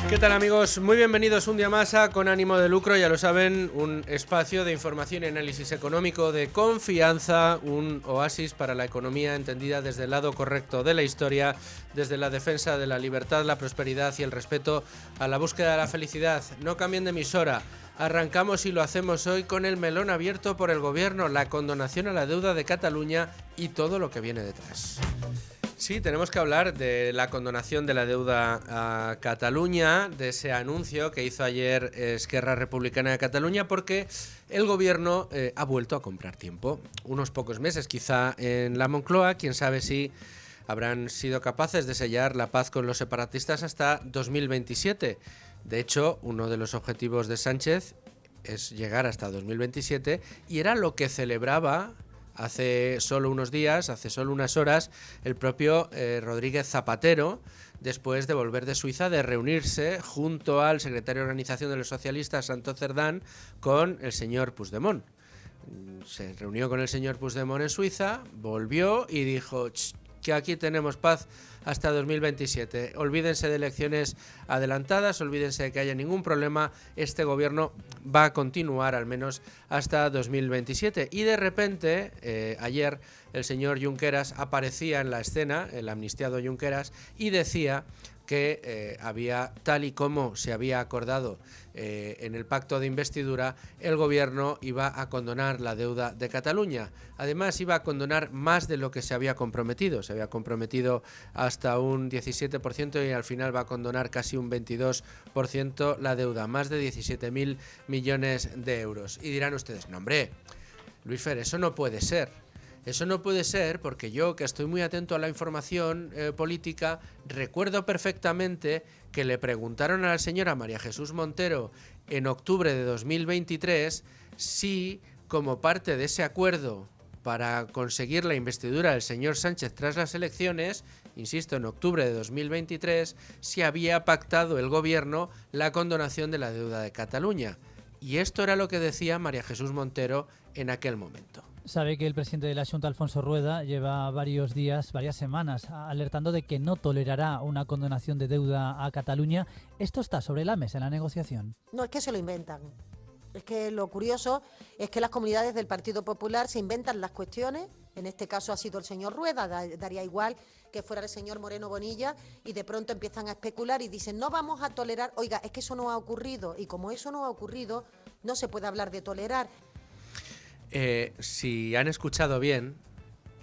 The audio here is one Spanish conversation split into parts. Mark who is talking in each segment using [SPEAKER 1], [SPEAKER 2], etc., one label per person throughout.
[SPEAKER 1] ¿Qué tal, amigos? Muy bienvenidos un día más a Con Ánimo de Lucro. Ya lo saben, un espacio de información y análisis económico de confianza, un oasis para la economía entendida desde el lado correcto de la historia, desde la defensa de la libertad, la prosperidad y el respeto a la búsqueda de la felicidad. No cambien de emisora. Arrancamos y lo hacemos hoy con el melón abierto por el gobierno, la condonación a la deuda de Cataluña y todo lo que viene detrás. Sí, tenemos que hablar de la condonación de la deuda a Cataluña, de ese anuncio que hizo ayer Esquerra Republicana de Cataluña, porque el gobierno ha vuelto a comprar tiempo. Unos pocos meses quizá en la Moncloa, quién sabe si habrán sido capaces de sellar la paz con los separatistas hasta 2027. De hecho, uno de los objetivos de Sánchez es llegar hasta 2027 y era lo que celebraba hace solo unos días, hace solo unas horas, el propio Rodríguez Zapatero, después de volver de Suiza, de reunirse junto al secretario de Organización de los Socialistas, Santos Cerdán, con el señor Puigdemont. Se reunió con el señor Puigdemont en Suiza, volvió y dijo que aquí tenemos paz hasta 2027. Olvídense de elecciones adelantadas, olvídense de que haya ningún problema, este gobierno va a continuar al menos hasta 2027. Y de repente, ayer el señor Junqueras aparecía en la escena, el amnistiado Junqueras, y decía que había, tal y como se había acordado en el pacto de investidura, el gobierno iba a condonar la deuda de Cataluña. Además, iba a condonar más de lo que se había comprometido. Se había comprometido hasta un 17% y al final va a condonar casi un 22% la deuda, más de 17.000 millones de euros. Y dirán ustedes, no hombre, Luis Fer, eso no puede ser. Eso no puede ser porque yo, que estoy muy atento a la información política, recuerdo perfectamente que le preguntaron a la señora María Jesús Montero en octubre de 2023 si, como parte de ese acuerdo para conseguir la investidura del señor Sánchez tras las elecciones, insisto, en octubre de 2023, si había pactado el gobierno la condonación de la deuda de Cataluña. Y esto era lo que decía María Jesús Montero en aquel momento.
[SPEAKER 2] Sabe que el presidente de la Xunta, Alfonso Rueda, lleva varias semanas, alertando de que no tolerará una condonación de deuda a Cataluña. ¿Esto está sobre la mesa en la negociación?
[SPEAKER 3] No, es que se lo inventan. Es que lo curioso es que las comunidades del Partido Popular se inventan las cuestiones. En este caso ha sido el señor Rueda, daría igual que fuera el señor Moreno Bonilla, y de pronto empiezan a especular y dicen, no vamos a tolerar. Oiga, es que eso no ha ocurrido, y como eso no ha ocurrido, no se puede hablar de tolerar.
[SPEAKER 1] Si han escuchado bien,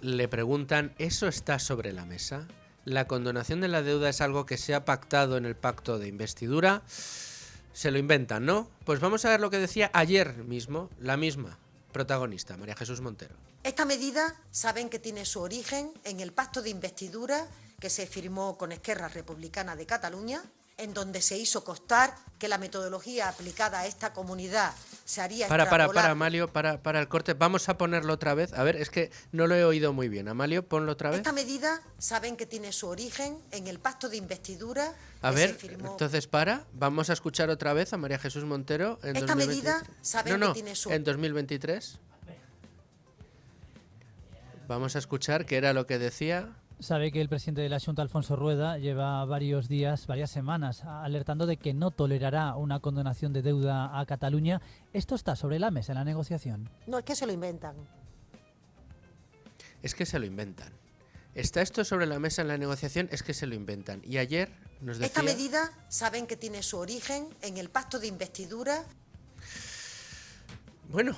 [SPEAKER 1] le preguntan, ¿eso está sobre la mesa? ¿La condonación de la deuda es algo que se ha pactado en el pacto de investidura? Se lo inventan, ¿no? Pues vamos a ver lo que decía ayer mismo la misma protagonista, María Jesús Montero.
[SPEAKER 3] Esta medida saben que tiene su origen en el pacto de investidura que se firmó con Esquerra Republicana de Cataluña, en donde se hizo constar que la metodología aplicada a esta comunidad se haría
[SPEAKER 1] Para, Amalio, para el corte. Vamos a ponerlo otra vez. A ver, es que no lo he oído muy bien. Amalio, ponlo otra vez.
[SPEAKER 3] Esta medida saben que tiene su origen en el pacto de investidura
[SPEAKER 1] a
[SPEAKER 3] que
[SPEAKER 1] ver,
[SPEAKER 3] se firmó.
[SPEAKER 1] Entonces vamos a escuchar otra vez a María Jesús Montero en
[SPEAKER 3] Esta
[SPEAKER 1] 2023.
[SPEAKER 3] medida saben que tiene su...
[SPEAKER 1] en 2023. Vamos a escuchar qué era lo que decía.
[SPEAKER 2] Sabe que el presidente de la Xunta, Alfonso Rueda, lleva varias semanas, alertando de que no tolerará una condonación de deuda a Cataluña. ¿Esto está sobre la mesa en la negociación?
[SPEAKER 3] No, es que se lo inventan.
[SPEAKER 1] Es que se lo inventan. ¿Está esto sobre la mesa en la negociación? Es que se lo inventan. Y ayer nos decía...
[SPEAKER 3] Esta medida saben que tiene su origen en el pacto de investidura.
[SPEAKER 1] Bueno,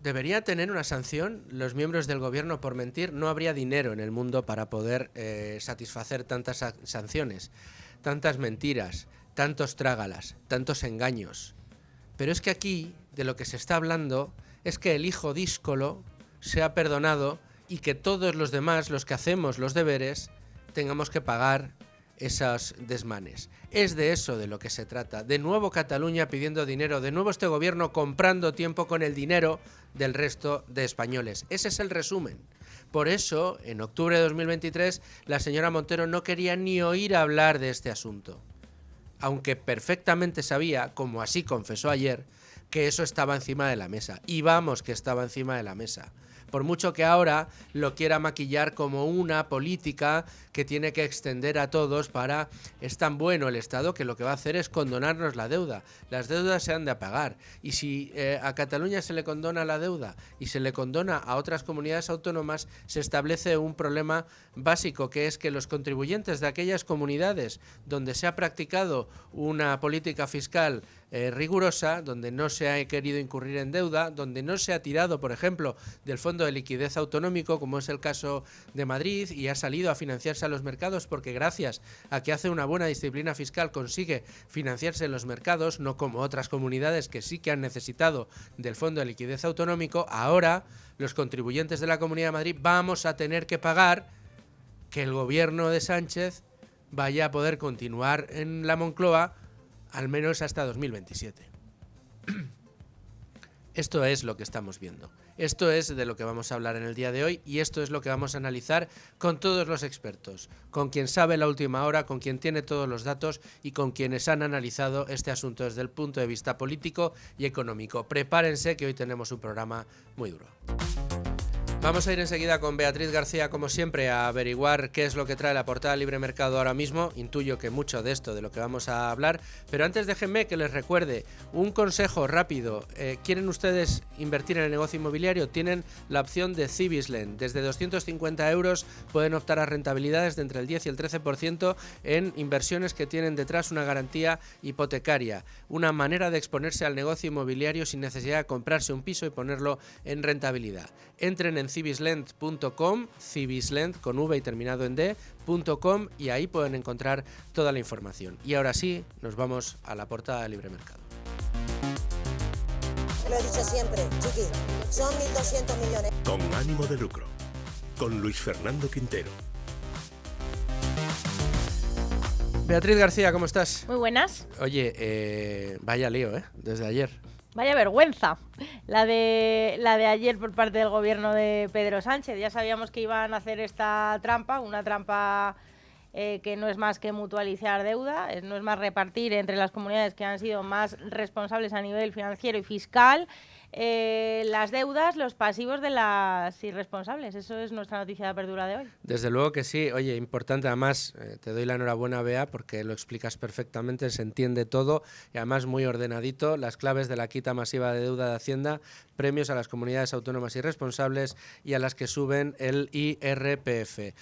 [SPEAKER 1] debería tener una sanción los miembros del gobierno por mentir. No habría dinero en el mundo para poder satisfacer tantas sanciones, tantas mentiras, tantos trágalas, tantos engaños. Pero es que aquí de lo que se está hablando es que el hijo díscolo sea perdonado y que todos los demás, los que hacemos los deberes, tengamos que pagar esos desmanes. Es de eso de lo que se trata. De nuevo Cataluña pidiendo dinero, de nuevo este gobierno comprando tiempo con el dinero del resto de españoles. Ese es el resumen. Por eso, en octubre de 2023, la señora Montero no quería ni oír hablar de este asunto. Aunque perfectamente sabía, como así confesó ayer, que eso estaba encima de la mesa. Y vamos que estaba encima de la mesa. por mucho que ahora lo quiera maquillar como una política que tiene que extender a todos para... Es tan bueno el Estado que lo que va a hacer es condonarnos la deuda. Las deudas se han de pagar. Y si a Cataluña se le condona la deuda y se le condona a otras comunidades autónomas, se establece un problema básico, que es que los contribuyentes de aquellas comunidades donde se ha practicado una política fiscal rigurosa, donde no se ha querido incurrir en deuda, donde no se ha tirado, por ejemplo, del Fondo de Liquidez Autonómico, como es el caso de Madrid, y ha salido a financiarse a los mercados porque gracias a que hace una buena disciplina fiscal consigue financiarse en los mercados, no como otras comunidades que sí que han necesitado del Fondo de Liquidez Autonómico. Ahora los contribuyentes de la Comunidad de Madrid vamos a tener que pagar que el gobierno de Sánchez vaya a poder continuar en la Moncloa al menos hasta 2027. Esto es lo que estamos viendo. Esto es de lo que vamos a hablar en el día de hoy y esto es lo que vamos a analizar con todos los expertos, con quien sabe la última hora, con quien tiene todos los datos y con quienes han analizado este asunto desde el punto de vista político y económico. Prepárense que hoy tenemos un programa muy duro. Vamos a ir enseguida con Beatriz García, como siempre, a averiguar qué es lo que trae la portada Libre Mercado ahora mismo. Intuyo que mucho de esto, de lo que vamos a hablar. Pero antes déjenme que les recuerde un consejo rápido. ¿Quieren ustedes invertir en el negocio inmobiliario? Tienen la opción de Cibisland. Desde 250 euros pueden optar a rentabilidades de entre el 10 y el 13% en inversiones que tienen detrás una garantía hipotecaria. Una manera de exponerse al negocio inmobiliario sin necesidad de comprarse un piso y ponerlo en rentabilidad. Entren en cibisland.com, Cibisland con V y terminado en D.com, y ahí pueden encontrar toda la información. Y ahora sí, nos vamos a la portada de Libre Mercado.
[SPEAKER 4] Lo he dicho siempre, chiqui, son 1.200 millones.
[SPEAKER 5] Con ánimo de lucro, con Luis Fernando Quintero.
[SPEAKER 1] Beatriz García, ¿cómo estás?
[SPEAKER 6] Muy buenas.
[SPEAKER 1] Oye, vaya lío, desde ayer.
[SPEAKER 6] Vaya vergüenza la de ayer por parte del gobierno de Pedro Sánchez. Ya sabíamos que iban a hacer esta trampa, una trampa que no es más que mutualizar deuda, no es más repartir entre las comunidades que han sido más responsables a nivel financiero y fiscal las deudas, los pasivos de las irresponsables. Eso es nuestra noticia de apertura de hoy.
[SPEAKER 1] Desde luego que sí. Oye, importante, además, te doy la enhorabuena, Bea, porque lo explicas perfectamente, se entiende todo y además muy ordenadito. Las claves de la quita masiva de deuda de Hacienda, premios a las comunidades autónomas irresponsables y a las que suben el IRPF.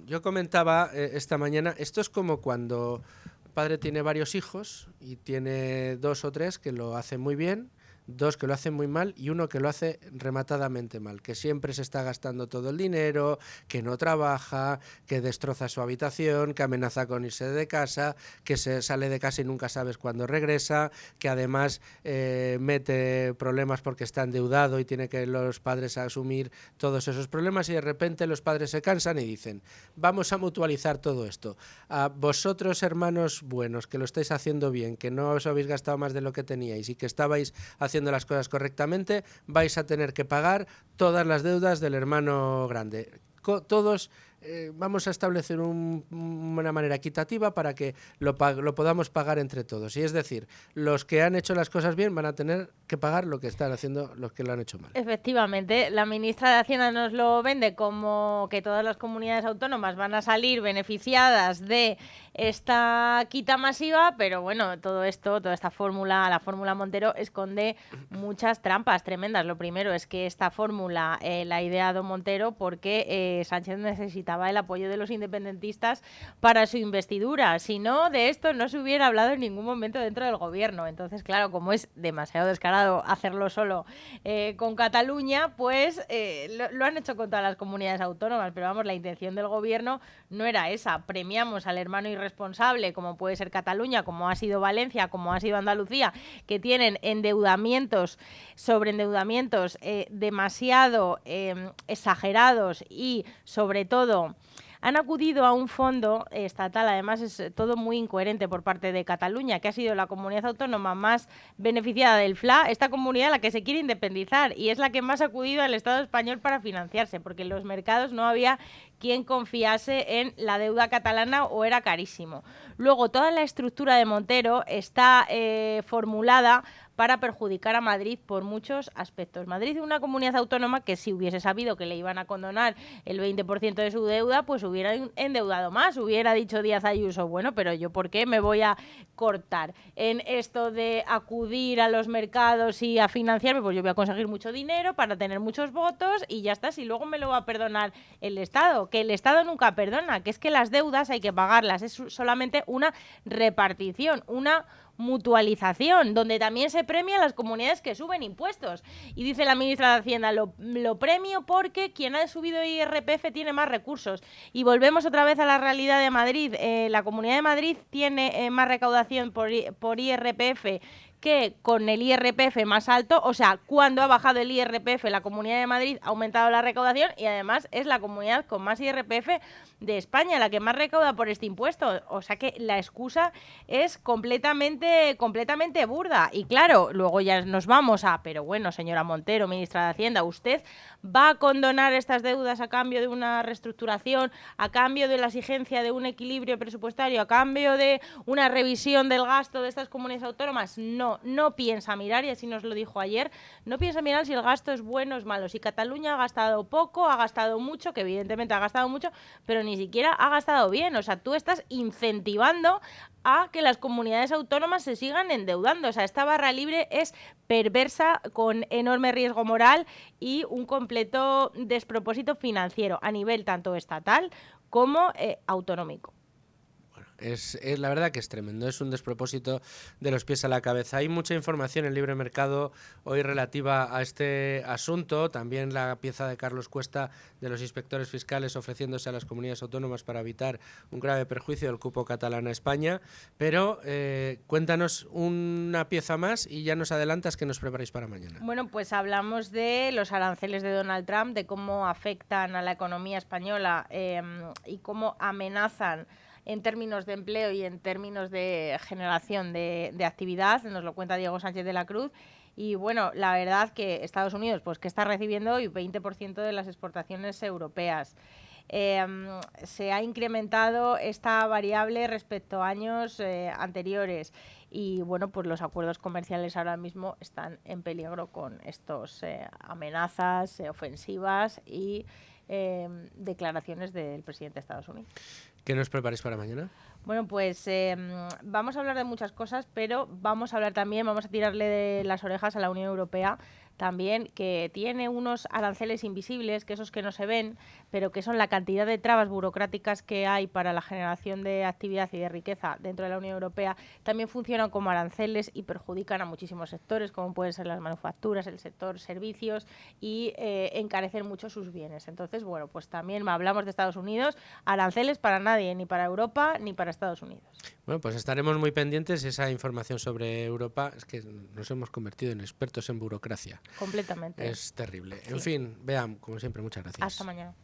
[SPEAKER 1] Yo comentaba esta mañana, esto es como cuando un padre tiene varios hijos y tiene 2 o 3 que lo hacen muy bien, 2 que lo hacen muy mal y 1 que lo hace rematadamente mal, que siempre se está gastando todo el dinero, que no trabaja, que destroza su habitación, que amenaza con irse de casa, que se sale de casa y nunca sabes cuándo regresa, que además mete problemas porque está endeudado y tiene que los padres asumir todos esos problemas, y de repente los padres se cansan y dicen: vamos a mutualizar todo esto. A vosotros, hermanos buenos, que lo estáis haciendo bien, que no os habéis gastado más de lo que teníais y que estabais haciendo las cosas correctamente, vais a tener que pagar todas las deudas del hermano grande. Todos vamos a establecer una manera equitativa para que lo podamos pagar entre todos. Y es decir, los que han hecho las cosas bien van a tener que pagar lo que están haciendo los que lo han hecho mal.
[SPEAKER 6] Efectivamente, la ministra de Hacienda nos lo vende como que todas las comunidades autónomas van a salir beneficiadas de esta quita masiva, pero bueno, todo esto, toda esta fórmula, la fórmula Montero, esconde muchas trampas tremendas. Lo primero es que esta fórmula la ha ideado Montero porque Sánchez necesitaba el apoyo de los independentistas para su investidura. Si no, de esto no se hubiera hablado en ningún momento dentro del gobierno. Entonces, claro, como es demasiado descarado hacerlo solo con Cataluña, pues lo han hecho con todas las comunidades autónomas. Pero vamos, la intención del gobierno no era esa. Premiamos al hermano irresponsable, como puede ser Cataluña, como ha sido Valencia, como ha sido Andalucía, que tienen endeudamientos, sobreendeudamientos demasiado exagerados y, sobre todo, han acudido a un fondo estatal. Además es todo muy incoherente por parte de Cataluña, que ha sido la comunidad autónoma más beneficiada del FLA, esta comunidad a la que se quiere independizar, y es la que más ha acudido al Estado español para financiarse, porque en los mercados no había quien confiase en la deuda catalana o era carísimo. Luego, toda la estructura de Montero está formulada para perjudicar a Madrid por muchos aspectos. Madrid es una comunidad autónoma que si hubiese sabido que le iban a condonar el 20% de su deuda, pues hubiera endeudado más, hubiera dicho Díaz Ayuso, bueno, pero yo ¿por qué me voy a cortar en esto de acudir a los mercados y a financiarme? Pues yo voy a conseguir mucho dinero para tener muchos votos y ya está, si luego me lo va a perdonar el Estado, que el Estado nunca perdona, que es que las deudas hay que pagarlas, es solamente una repartición, una mutualización, donde también se premia a las comunidades que suben impuestos. Y dice la ministra de Hacienda, lo premio porque quien ha subido IRPF tiene más recursos. Y volvemos otra vez a la realidad de Madrid. La Comunidad de Madrid tiene más recaudación por IRPF que con el IRPF más alto, o sea, cuando ha bajado el IRPF, la Comunidad de Madrid ha aumentado la recaudación y además es la comunidad con más IRPF de España, la que más recauda por este impuesto. O sea que la excusa es completamente burda. Y claro, luego ya nos vamos a, pero bueno, señora Montero, ministra de Hacienda, ¿usted va a condonar estas deudas a cambio de una reestructuración, a cambio de la exigencia de un equilibrio presupuestario, a cambio de una revisión del gasto de estas comunidades autónomas? No piensa mirar, y así nos lo dijo ayer, no piensa mirar si el gasto es bueno o es malo. Si Cataluña ha gastado poco, ha gastado mucho, que evidentemente ha gastado mucho, pero ni siquiera ha gastado bien. O sea, tú estás incentivando a que las comunidades autónomas se sigan endeudando. O sea, esta barra libre es perversa, con enorme riesgo moral y un completo despropósito financiero a nivel tanto estatal como autonómico.
[SPEAKER 1] Es la verdad que es tremendo, es un despropósito de los pies a la cabeza. Hay mucha información en Libre Mercado hoy relativa a este asunto, también la pieza de Carlos Cuesta de los inspectores fiscales ofreciéndose a las comunidades autónomas para evitar un grave perjuicio del cupo catalán a España, pero cuéntanos una pieza más y ya nos adelantas que nos preparáis para mañana.
[SPEAKER 6] Bueno, pues hablamos de los aranceles de Donald Trump, de cómo afectan a la economía española y cómo amenazan en términos de empleo y en términos de generación de actividad. Nos lo cuenta Diego Sánchez de la Cruz. Y bueno, la verdad que Estados Unidos, pues que está recibiendo hoy 20% de las exportaciones europeas. Se ha incrementado esta variable respecto a años anteriores. Y bueno, pues los acuerdos comerciales ahora mismo están en peligro con estos amenazas ofensivas y declaraciones del presidente de Estados Unidos.
[SPEAKER 1] ¿Qué nos preparáis para mañana?
[SPEAKER 6] Bueno, pues vamos a hablar de muchas cosas, pero vamos a tirarle de las orejas a la Unión Europea también, que tiene unos aranceles invisibles, que esos que no se ven, pero que son la cantidad de trabas burocráticas que hay para la generación de actividad y de riqueza dentro de la Unión Europea. También funcionan como aranceles y perjudican a muchísimos sectores, como pueden ser las manufacturas, el sector servicios, y encarecen mucho sus bienes. Entonces, bueno, pues también hablamos de Estados Unidos, aranceles para nadie, ni para Europa ni para Estados Unidos.
[SPEAKER 1] Bueno, pues estaremos muy pendientes de esa información sobre Europa. Es que nos hemos convertido en expertos en burocracia.
[SPEAKER 6] Completamente.
[SPEAKER 1] Es terrible.
[SPEAKER 6] Sí.
[SPEAKER 1] En fin, vean, como siempre, muchas gracias.
[SPEAKER 6] Hasta mañana.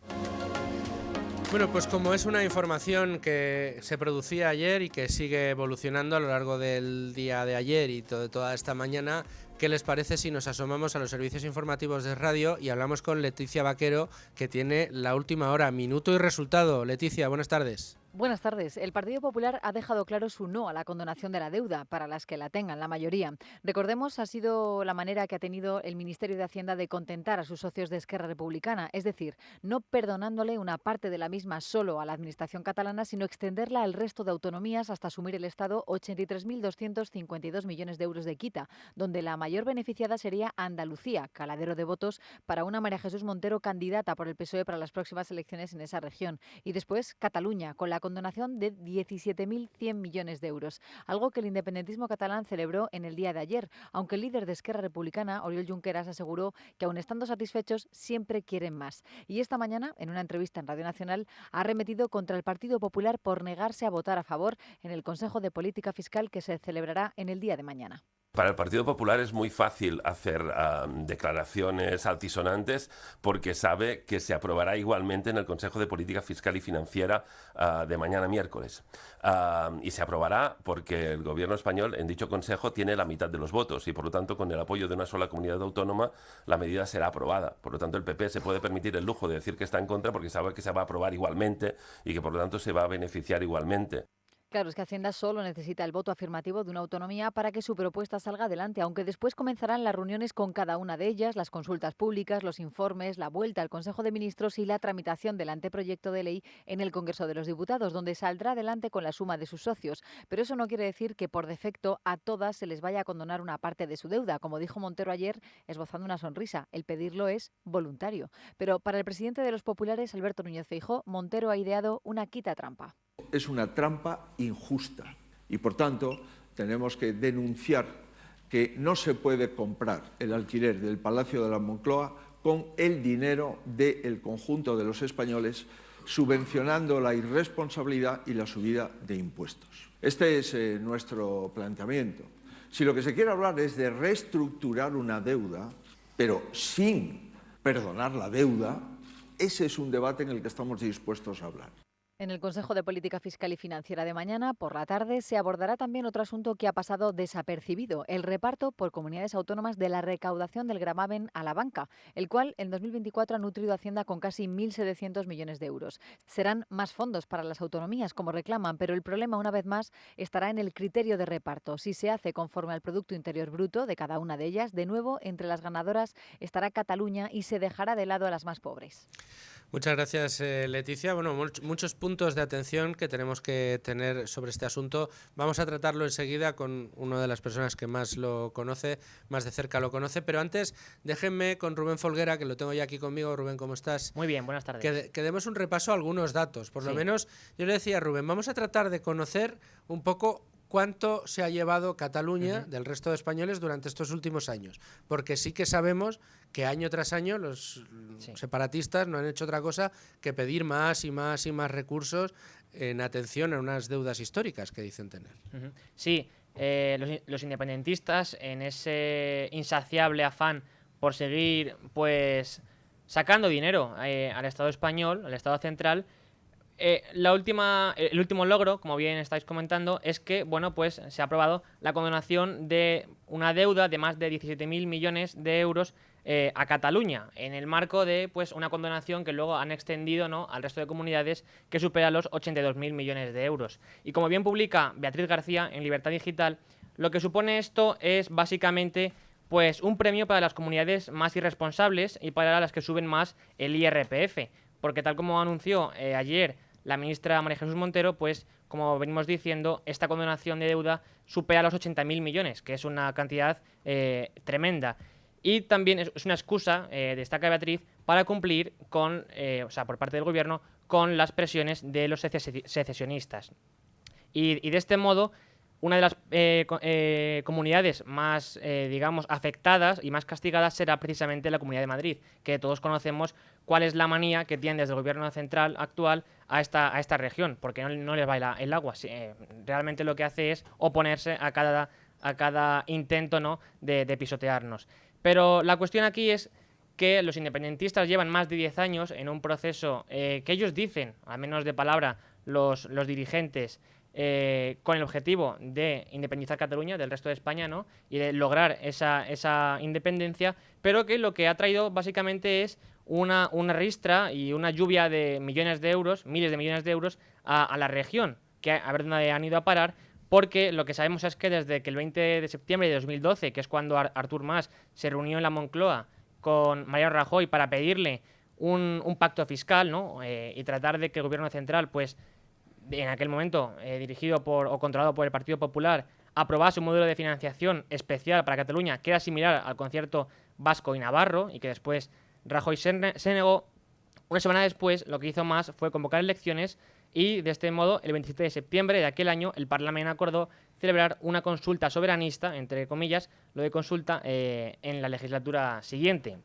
[SPEAKER 1] Bueno, pues como es una información que se producía ayer y que sigue evolucionando a lo largo del día de ayer y toda esta mañana, ¿qué les parece si nos asomamos a los servicios informativos de radio y hablamos con Leticia Vaquero, que tiene la última hora, minuto y resultado? Leticia, buenas tardes.
[SPEAKER 7] Buenas tardes. El Partido Popular ha dejado claro su no a la condonación de la deuda, para las que la tengan, la mayoría. Recordemos, ha sido la manera que ha tenido el Ministerio de Hacienda de contentar a sus socios de Esquerra Republicana, es decir, no perdonándole una parte de la misma solo a la Administración catalana, sino extenderla al resto de autonomías hasta asumir el Estado 83.252 millones de euros de quita, donde la mayor beneficiada sería Andalucía, caladero de votos para una María Jesús Montero candidata por el PSOE para las próximas elecciones en esa región. Y después Cataluña, con la condonación de 17.100 millones de euros, algo que el independentismo catalán celebró en el día de ayer, aunque el líder de Esquerra Republicana, Oriol Junqueras, aseguró que aun estando satisfechos, siempre quieren más. Y esta mañana, en una entrevista en Radio Nacional, ha arremetido contra el Partido Popular por negarse a votar a favor en el Consejo de Política Fiscal que se celebrará en el día de mañana.
[SPEAKER 8] Para el Partido Popular es muy fácil hacer declaraciones altisonantes porque sabe que se aprobará igualmente en el Consejo de Política Fiscal y Financiera de mañana miércoles. Y se aprobará porque el gobierno español en dicho Consejo tiene la mitad de los votos y por lo tanto con el apoyo de una sola comunidad autónoma la medida será aprobada. Por lo tanto el PP se puede permitir el lujo de decir que está en contra porque sabe que se va a aprobar igualmente y que por lo tanto se va a beneficiar igualmente.
[SPEAKER 7] Claro, es que Hacienda solo necesita el voto afirmativo de una autonomía para que su propuesta salga adelante, aunque después comenzarán las reuniones con cada una de ellas, las consultas públicas, los informes, la vuelta al Consejo de Ministros y la tramitación del anteproyecto de ley en el Congreso de los Diputados, donde saldrá adelante con la suma de sus socios. Pero eso no quiere decir que por defecto a todas se les vaya a condonar una parte de su deuda. Como dijo Montero ayer, esbozando una sonrisa, el pedirlo es voluntario. Pero para el presidente de los populares, Alberto Núñez Feijóo, Montero ha ideado una quita trampa.
[SPEAKER 9] Es una trampa injusta y, por tanto, tenemos que denunciar que no se puede comprar el alquiler del Palacio de la Moncloa con el dinero del conjunto de los españoles, subvencionando la irresponsabilidad y la subida de impuestos. Este es nuestro planteamiento. Si lo que se quiere hablar es de reestructurar una deuda, pero sin perdonar la deuda, ese es un debate en el que estamos dispuestos a hablar.
[SPEAKER 7] En el Consejo de Política Fiscal y Financiera de mañana, por la tarde, se abordará también otro asunto que ha pasado desapercibido, el reparto por comunidades autónomas de la recaudación del gravamen a la banca, el cual en 2024 ha nutrido a Hacienda con casi 1.700 millones de euros. Serán más fondos para las autonomías, como reclaman, pero el problema, una vez más, estará en el criterio de reparto. Si se hace conforme al Producto Interior Bruto de cada una de ellas, de nuevo, entre las ganadoras estará Cataluña y se dejará de lado a las más pobres.
[SPEAKER 1] Muchas gracias, Leticia. Bueno, muchos puntos de atención que tenemos que tener sobre este asunto. Vamos a tratarlo enseguida con una de las personas que más lo conoce, más de cerca lo conoce. Pero antes, déjenme con Rubén Folguera, que lo tengo ya aquí conmigo. Rubén, ¿cómo estás?
[SPEAKER 10] Muy bien, buenas tardes.
[SPEAKER 1] Que demos un repaso a algunos datos. Por lo menos, yo le decía a Rubén, vamos a tratar de conocer un poco cuánto se ha llevado Cataluña del resto de españoles durante estos últimos años. Porque sí que sabemos que año tras año los separatistas no han hecho otra cosa que pedir más y más y más recursos en atención a unas deudas históricas que dicen tener.
[SPEAKER 10] Sí, los independentistas, en ese insaciable afán por seguir pues sacando dinero al Estado español, al Estado central, el último logro, como bien estáis comentando, es que bueno, pues se ha aprobado la condonación de una deuda de más de 17.000 millones de euros a Cataluña, en el marco de pues una condonación que luego han extendido, ¿no?, al resto de comunidades, que supera los 82.000 millones de euros. Y como bien publica Beatriz García en Libertad Digital, lo que supone esto es básicamente pues un premio para las comunidades más irresponsables y para las que suben más el IRPF. Porque tal como anunció ayer la ministra María Jesús Montero, pues como venimos diciendo, esta condonación de deuda supera los 80.000 millones, que es una cantidad tremenda. Y también es una excusa, destaca Beatriz, para cumplir con, por parte del gobierno, con las presiones de los secesionistas. Y de este modo, una de las comunidades más, digamos, afectadas y más castigadas será precisamente la Comunidad de Madrid, que todos conocemos cuál es la manía que tienen desde el gobierno central actual a esta región, porque no les va el agua. Realmente lo que hace es oponerse a cada intento, ¿no?, de pisotearnos. Pero la cuestión aquí es que los independentistas llevan más de 10 años en un proceso que ellos dicen, al menos de palabra, los dirigentes, con el objetivo de independizar Cataluña del resto de España, ¿no?, y de lograr esa independencia, pero que lo que ha traído básicamente es una ristra y una lluvia de millones de euros, miles de millones de euros a la región, que a ver dónde han ido a parar, porque lo que sabemos es que desde que el 20 de septiembre de 2012, que es cuando Artur Mas se reunió en la Moncloa con Mariano Rajoy para pedirle un pacto fiscal, ¿no?, y tratar de que el gobierno central, pues en aquel momento dirigido o controlado por el Partido Popular, aprobase un modelo de financiación especial para Cataluña que era similar al concierto vasco y navarro, y que después Rajoy se negó. Una semana después, lo que hizo Mas fue convocar elecciones y, de este modo, el 27 de septiembre de aquel año, el Parlamento acordó celebrar una consulta soberanista, entre comillas, lo de consulta, en la legislatura siguiente.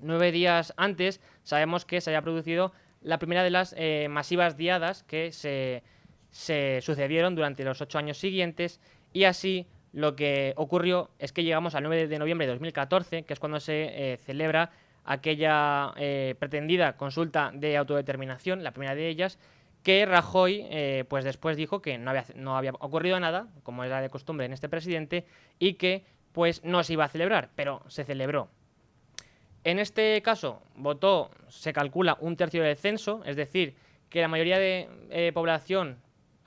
[SPEAKER 10] 9 días antes, sabemos que se había producido la primera de las masivas diadas que se sucedieron durante los 8 años siguientes, y así lo que ocurrió es que llegamos al 9 de noviembre de 2014, que es cuando se celebra aquella pretendida consulta de autodeterminación, la primera de ellas, que Rajoy pues después dijo que no había ocurrido nada, como era de costumbre en este presidente, y que pues no se iba a celebrar, pero se celebró. En este caso votó, se calcula, un tercio del censo, es decir, que la mayoría de población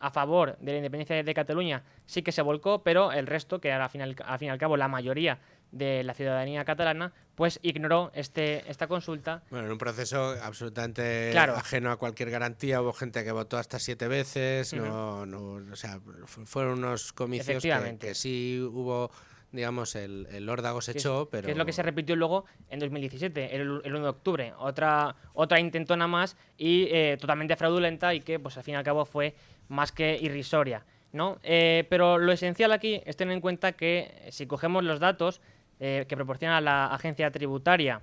[SPEAKER 10] a favor de la independencia de Cataluña sí que se volcó, pero el resto, que era al fin y al cabo la mayoría de la ciudadanía catalana, pues ignoró esta consulta.
[SPEAKER 1] Bueno, en un proceso absolutamente
[SPEAKER 10] Claro.
[SPEAKER 1] ajeno a cualquier garantía, hubo gente que votó hasta 7 veces, o sea, fueron unos comicios que sí hubo, digamos, el órdago se echó, pero...
[SPEAKER 10] Que es lo que se repitió luego en 2017, el 1 de octubre, otra intentona más y totalmente fraudulenta y que pues al fin y al cabo fue más que irrisoria, ¿no? Pero lo esencial aquí es tener en cuenta que si cogemos los datos que proporciona la agencia tributaria,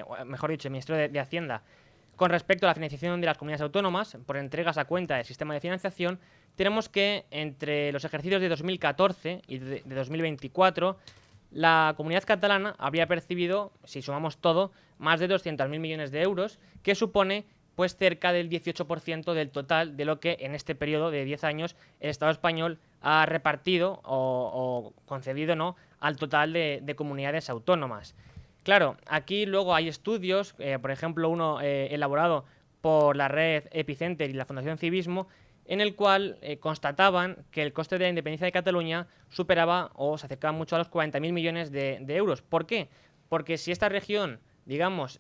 [SPEAKER 10] o mejor dicho, el Ministerio de Hacienda, con respecto a la financiación de las comunidades autónomas por entregas a cuenta del sistema de financiación, tenemos que entre los ejercicios de 2014 y de 2024, la comunidad catalana habría percibido, si sumamos todo, más de 200.000 millones de euros, que supone pues cerca del 18% del total de lo que en este periodo de 10 años el Estado español ha repartido o concedido, ¿no?, al total de comunidades autónomas. Claro, aquí luego hay estudios, por ejemplo uno elaborado por la red Epicenter y la Fundación Civismo, en el cual constataban que el coste de la independencia de Cataluña superaba o se acercaba mucho a los 40.000 millones de euros. ¿Por qué? Porque si esta región, digamos,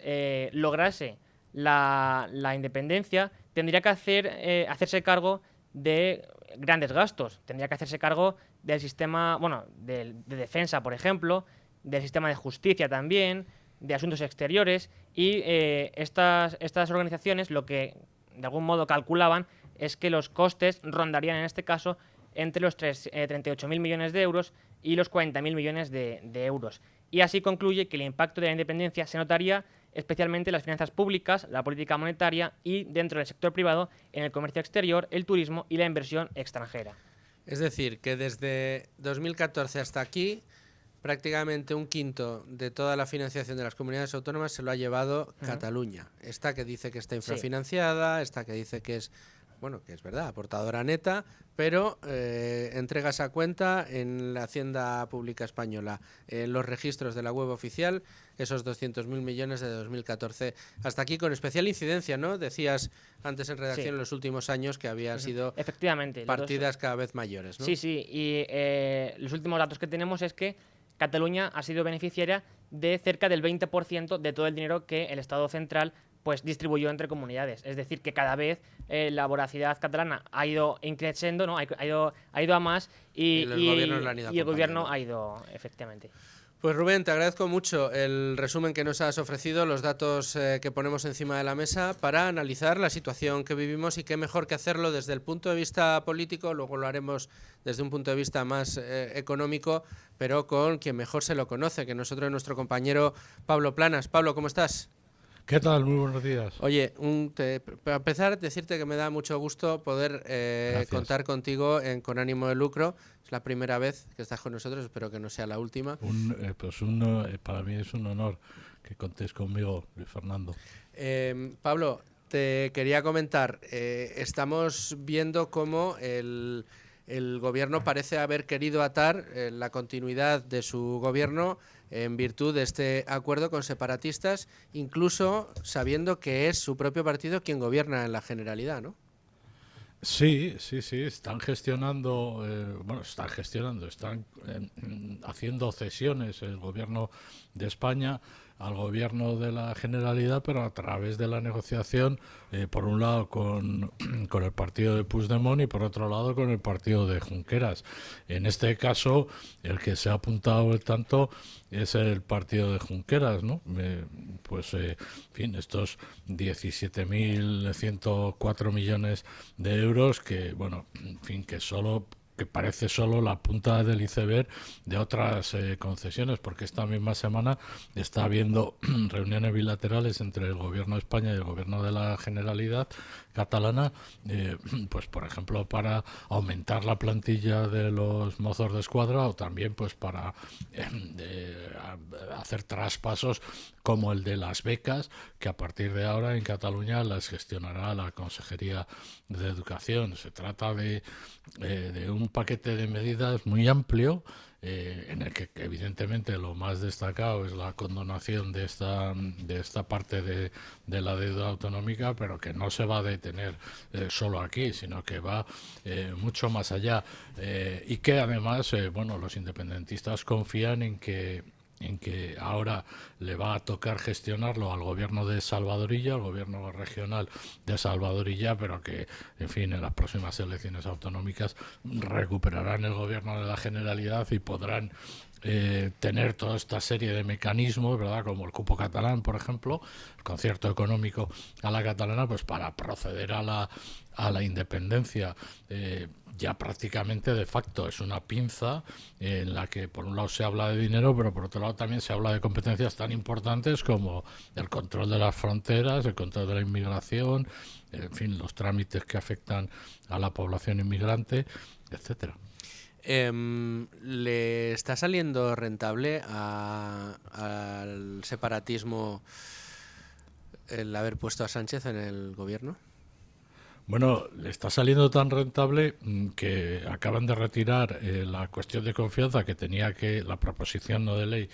[SPEAKER 10] lograse la independencia, tendría que hacerse cargo de grandes gastos. Tendría que hacerse cargo del sistema, bueno, de defensa, por ejemplo, del sistema de justicia también, de asuntos exteriores, y estas organizaciones lo que de algún modo calculaban es que los costes rondarían en este caso entre los 38.000 millones de euros y los 40.000 millones de euros. Y así concluye que el impacto de la independencia se notaría especialmente en las finanzas públicas, la política monetaria y dentro del sector privado, en el comercio exterior, el turismo y la inversión extranjera.
[SPEAKER 1] Es decir, que desde 2014 hasta aquí, prácticamente un quinto de toda la financiación de las comunidades autónomas se lo ha llevado Cataluña. Esta que dice que está infrafinanciada, esta que dice que es, bueno, que es verdad, aportadora neta, pero entregas a cuenta en la Hacienda Pública Española, en los registros de la web oficial, esos 200.000 millones de 2014 hasta aquí, con especial incidencia, ¿no? Decías antes en redacción en los últimos años que habían sido
[SPEAKER 10] efectivamente
[SPEAKER 1] partidas cada vez mayores, ¿no?
[SPEAKER 10] Sí, y los últimos datos que tenemos es que Cataluña ha sido beneficiaria de cerca del 20% de todo el dinero que el Estado central pues distribuyó entre comunidades. Es decir, que cada vez la voracidad catalana ha ido increciendo, ¿no? Ha ido a más y el gobierno ha ido, efectivamente.
[SPEAKER 1] Pues Rubén, te agradezco mucho el resumen que nos has ofrecido, los datos que ponemos encima de la mesa para analizar la situación que vivimos y qué mejor que hacerlo desde el punto de vista político, luego lo haremos desde un punto de vista más económico, pero con quien mejor se lo conoce, que nosotros es nuestro compañero Pablo Planas. Pablo, ¿cómo estás?
[SPEAKER 11] ¿Qué tal? Muy buenos días.
[SPEAKER 1] Oye, para empezar, decirte que me da mucho gusto poder contar contigo Con Ánimo de Lucro. Es la primera vez que estás con nosotros, espero que no sea la última.
[SPEAKER 11] Para mí es un honor que contéis conmigo, Luis Fernando.
[SPEAKER 1] Pablo, te quería comentar, estamos viendo cómo el gobierno parece haber querido atar la continuidad de su gobierno en virtud de este acuerdo con separatistas, incluso sabiendo que es su propio partido quien gobierna en la Generalidad, ¿no?
[SPEAKER 11] Sí, están gestionando, están haciendo cesiones el gobierno de España al gobierno de la Generalidad, pero a través de la negociación, por un lado con el partido de Puigdemont y por otro lado con el partido de Junqueras. En este caso, el que se ha apuntado el tanto es el partido de Junqueras, ¿no? Estos 17.104 millones de euros que, que parece solo la punta del iceberg de otras concesiones, porque esta misma semana está habiendo reuniones bilaterales entre el Gobierno de España y el Gobierno de la Generalidad catalana, por ejemplo, para aumentar la plantilla de los mozos de escuadra o también para hacer traspasos como el de las becas, que a partir de ahora en Cataluña las gestionará la Consejería de Educación. Se trata de un un paquete de medidas muy amplio, en el que evidentemente lo más destacado es la condonación de esta parte de la deuda autonómica, pero que no se va a detener solo aquí, sino que va mucho más allá, y que además los independentistas confían en que ahora le va a tocar gestionarlo al gobierno de Salvadorilla, al gobierno regional de Salvadorilla, pero que, en fin, en las próximas elecciones autonómicas recuperarán el gobierno de la Generalidad y podrán tener toda esta serie de mecanismos, ¿verdad?, como el cupo catalán, por ejemplo, el concierto económico a la catalana, pues para proceder a la independencia. Ya prácticamente de facto es una pinza en la que por un lado se habla de dinero, pero por otro lado también se habla de competencias tan importantes como el control de las fronteras, el control de la inmigración, en fin, los trámites que afectan a la población inmigrante, etcétera.
[SPEAKER 1] ¿Le está saliendo rentable al separatismo el haber puesto a Sánchez en el gobierno?
[SPEAKER 11] Bueno, le está saliendo tan rentable que acaban de retirar la cuestión de confianza que tenía la proposición no de ley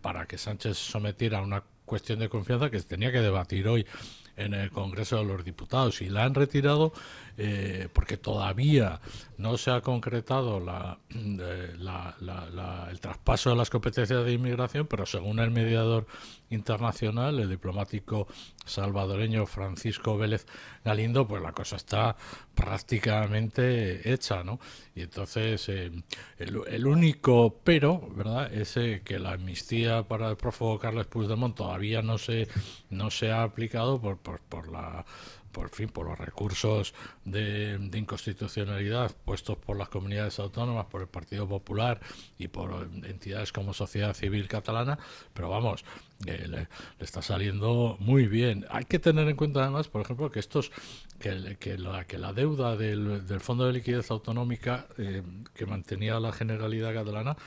[SPEAKER 11] para que Sánchez sometiera a una cuestión de confianza que se tenía que debatir hoy en el Congreso de los Diputados, y la han retirado porque todavía no se ha concretado el traspaso de las competencias de inmigración, pero según el mediador internacional, el diplomático salvadoreño Francisco Vélez Galindo, pues la cosa está prácticamente hecha, ¿no? Y entonces el único pero, ¿verdad?, es que la amnistía para el prófugo Carles Puigdemont todavía no se ha aplicado por los recursos de inconstitucionalidad puestos por las comunidades autónomas, por el Partido Popular y por entidades como Sociedad Civil Catalana, pero vamos, le está saliendo muy bien. Hay que tener en cuenta además, por ejemplo, que la deuda del Fondo de Liquidez Autonómica que mantenía la Generalidad Catalana,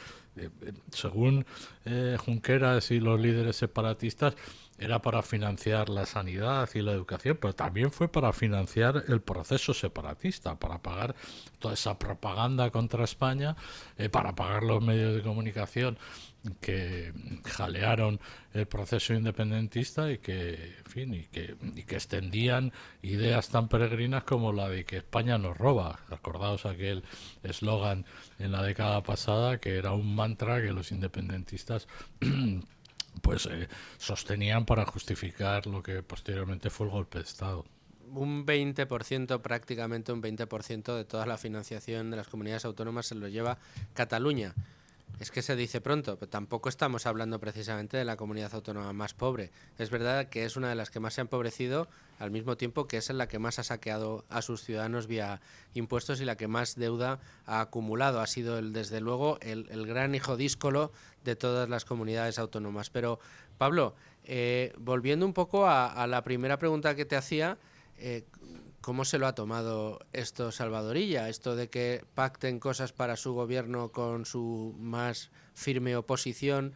[SPEAKER 11] según Junqueras y los líderes separatistas, era para financiar la sanidad y la educación, pero también fue para financiar el proceso separatista, para pagar toda esa propaganda contra España, para pagar los medios de comunicación que jalearon el proceso independentista y que, en fin, y que extendían ideas tan peregrinas como la de que España nos roba. Acordaos aquel eslogan en la década pasada que era un mantra que los independentistas sostenían para justificar lo que posteriormente fue el golpe de Estado.
[SPEAKER 1] Un 20%, prácticamente un 20% de toda la financiación de las comunidades autónomas se lo lleva Cataluña. Es que se dice pronto, pero tampoco estamos hablando precisamente de la comunidad autónoma más pobre. Es verdad que es una de las que más se ha empobrecido, al mismo tiempo que es en la que más ha saqueado a sus ciudadanos vía impuestos y la que más deuda ha acumulado. Ha sido, desde luego, el gran hijo díscolo de todas las comunidades autónomas. Pero, Pablo, volviendo un poco a la primera pregunta que te hacía, ¿cómo se lo ha tomado esto Salvadorilla? Esto de que pacten cosas para su gobierno con su más firme oposición,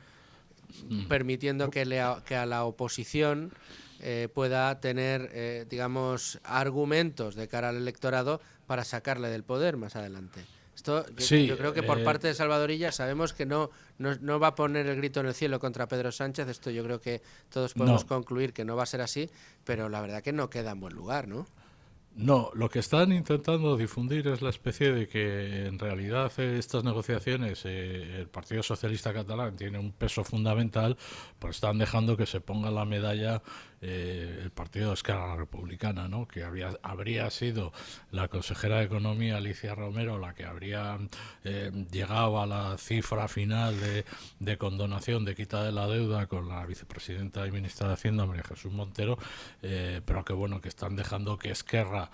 [SPEAKER 1] permitiendo que a la oposición pueda tener, argumentos de cara al electorado para sacarle del poder más adelante. Esto yo creo que por parte de Salvadorilla sabemos que no va a poner el grito en el cielo contra Pedro Sánchez. Esto yo creo que todos podemos concluir que no va a ser así, pero la verdad que no queda en buen lugar, ¿no?
[SPEAKER 11] No, lo que están intentando difundir es la especie de que en realidad estas negociaciones el Partido Socialista Catalán tiene un peso fundamental, pues están dejando que se ponga la medalla el partido de Esquerra Republicana, ¿no?, que habría sido la consejera de Economía Alicia Romero la que habría llegado a la cifra final de condonación, de quita de la deuda con la vicepresidenta y ministra de Hacienda, María Jesús Montero, pero que están dejando que Esquerra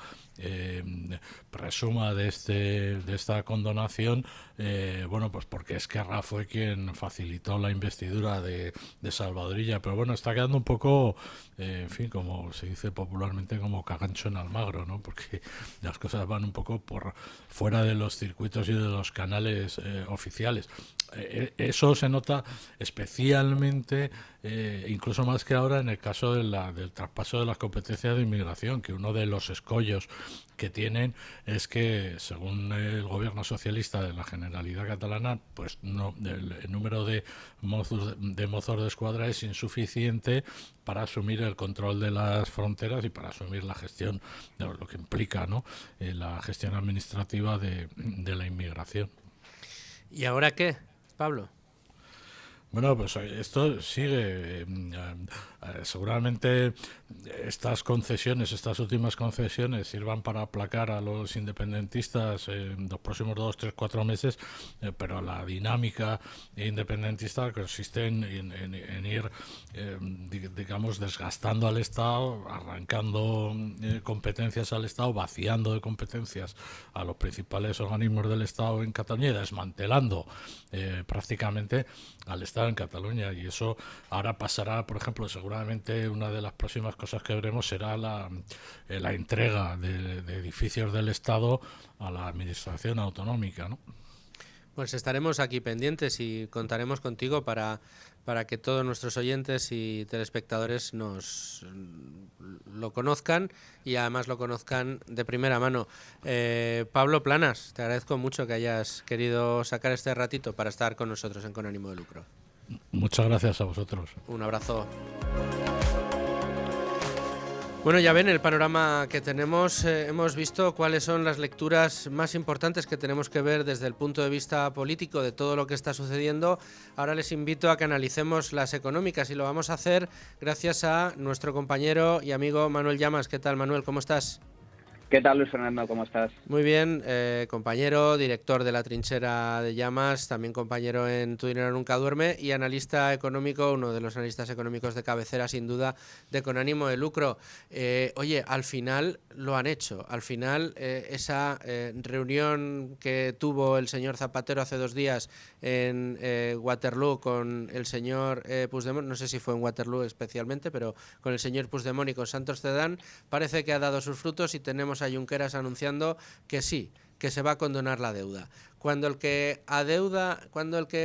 [SPEAKER 11] presuma de esta condonación, pues porque Esquerra fue quien facilitó la investidura de Salvadorilla, pero bueno, está quedando un poco, en fin, como se dice popularmente, como cagancho en Almagro, ¿no?, porque las cosas van un poco por fuera de los circuitos y de los canales oficiales. Eso se nota especialmente, incluso más que ahora, en el caso del traspaso de las competencias de inmigración, que uno de los escollos que tienen es que, según el gobierno socialista de la Generalidad Catalana, pues no, el número de mozos de escuadra es insuficiente para asumir el control de las fronteras y para asumir la gestión, de lo que implica, ¿no?, la gestión administrativa de la inmigración.
[SPEAKER 1] ¿Y ahora qué, Pablo?
[SPEAKER 11] Bueno, pues esto sigue. Seguramente estas últimas concesiones, sirvan para aplacar a los independentistas en los próximos 2, 3, 4 meses, pero la dinámica independentista consiste en ir, digamos, desgastando al Estado, arrancando competencias al Estado, vaciando de competencias a los principales organismos del Estado en Cataluña y desmantelando prácticamente al Estado en Cataluña. Y eso ahora pasará, por ejemplo, seguramente una de las próximas cosas que veremos será la entrega de edificios del Estado a la administración autonómica, ¿no?
[SPEAKER 1] Pues estaremos aquí pendientes y contaremos contigo para que todos nuestros oyentes y telespectadores nos lo conozcan y además lo conozcan de primera mano. Pablo Planas, te agradezco mucho que hayas querido sacar este ratito para estar con nosotros en Con Ánimo de Lucro.
[SPEAKER 11] Muchas gracias a vosotros.
[SPEAKER 1] Un abrazo. Bueno, ya ven el panorama que tenemos. Hemos visto cuáles son las lecturas más importantes que tenemos que ver desde el punto de vista político de todo lo que está sucediendo. Ahora les invito a que analicemos las económicas y lo vamos a hacer gracias a nuestro compañero y amigo Manuel Llamas. ¿Qué tal, Manuel? ¿Cómo estás?
[SPEAKER 12] ¿Qué tal, Luis Fernando? ¿Cómo estás?
[SPEAKER 1] Muy bien, compañero, director de La Trinchera de Llamas, también compañero en Tu Dinero Nunca Duerme y analista económico, uno de los analistas económicos de cabecera, sin duda, de Con Ánimo de Lucro. Oye, al final lo han hecho. Al final esa reunión que tuvo el señor Zapatero hace 2 días en Waterloo con el señor Puigdemont, no sé si fue en Waterloo especialmente, pero con el señor Puigdemont y con Santos Cerdán, parece que ha dado sus frutos y tenemos a Junqueras anunciando que sí, que se va a condonar la deuda. Cuando el que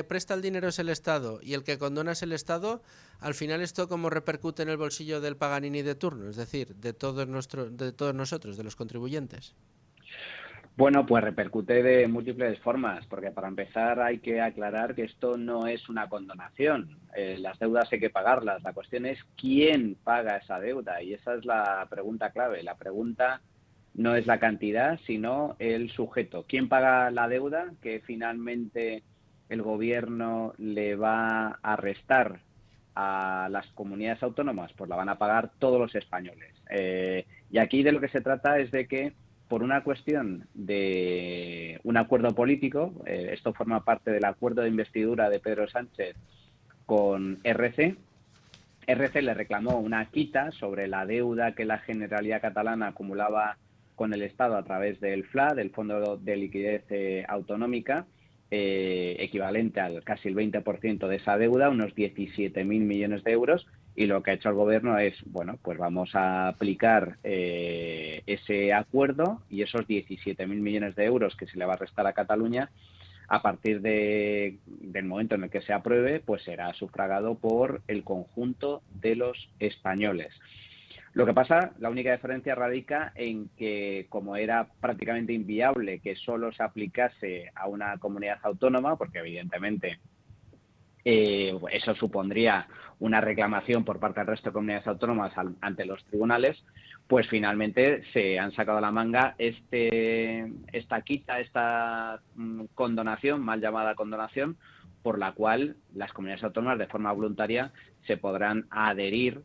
[SPEAKER 1] presta el dinero es el Estado y el que condona es el Estado, al final esto cómo repercute en el bolsillo del Paganini de turno, es decir, de todos nosotros, de los contribuyentes.
[SPEAKER 12] Bueno, pues repercute de múltiples formas, porque para empezar hay que aclarar que esto no es una condonación. Las deudas hay que pagarlas. La cuestión es quién paga esa deuda y esa es la pregunta clave. La pregunta no es la cantidad, sino el sujeto. ¿Quién paga la deuda que finalmente el gobierno le va a restar a las comunidades autónomas? Pues la van a pagar todos los españoles. Y aquí de lo que se trata es de que, por una cuestión de un acuerdo político, esto forma parte del acuerdo de investidura de Pedro Sánchez con RC le reclamó una quita sobre la deuda que la Generalidad Catalana acumulaba con el Estado a través del FLA, del Fondo de Liquidez Autonómica, equivalente al casi el 20% de esa deuda, unos 17.000 millones de euros, y lo que ha hecho el gobierno es, bueno, pues vamos a aplicar ese acuerdo y esos 17.000 millones de euros que se le va a restar a Cataluña, a partir del momento en el que se apruebe, pues será sufragado por el conjunto de los españoles. Lo que pasa, la única diferencia radica en que, como era prácticamente inviable que solo se aplicase a una comunidad autónoma, porque evidentemente eso supondría una reclamación por parte del resto de comunidades autónomas ante los tribunales, pues finalmente se han sacado a la manga esta quita, esta condonación, mal llamada condonación, por la cual las comunidades autónomas de forma voluntaria se podrán adherir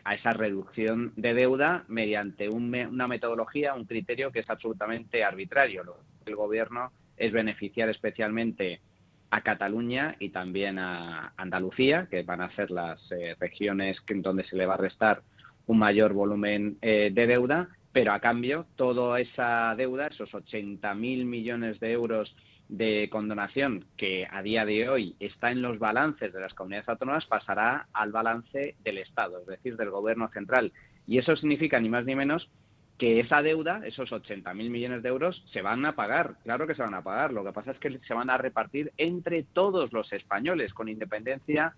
[SPEAKER 12] a esa reducción de deuda mediante una metodología, un criterio que es absolutamente arbitrario. Lo que el gobierno es beneficiar especialmente a Cataluña y también a Andalucía, que van a ser las regiones donde se le va a restar un mayor volumen de deuda, pero a cambio toda esa deuda, esos 80.000 millones de euros de condonación que a día de hoy está en los balances de las comunidades autónomas, pasará al balance del Estado, es decir, del Gobierno central. Y eso significa ni más ni menos que esa deuda, esos 80.000 millones de euros, se van a pagar. Claro que se van a pagar. Lo que pasa es que se van a repartir entre todos los españoles, con independencia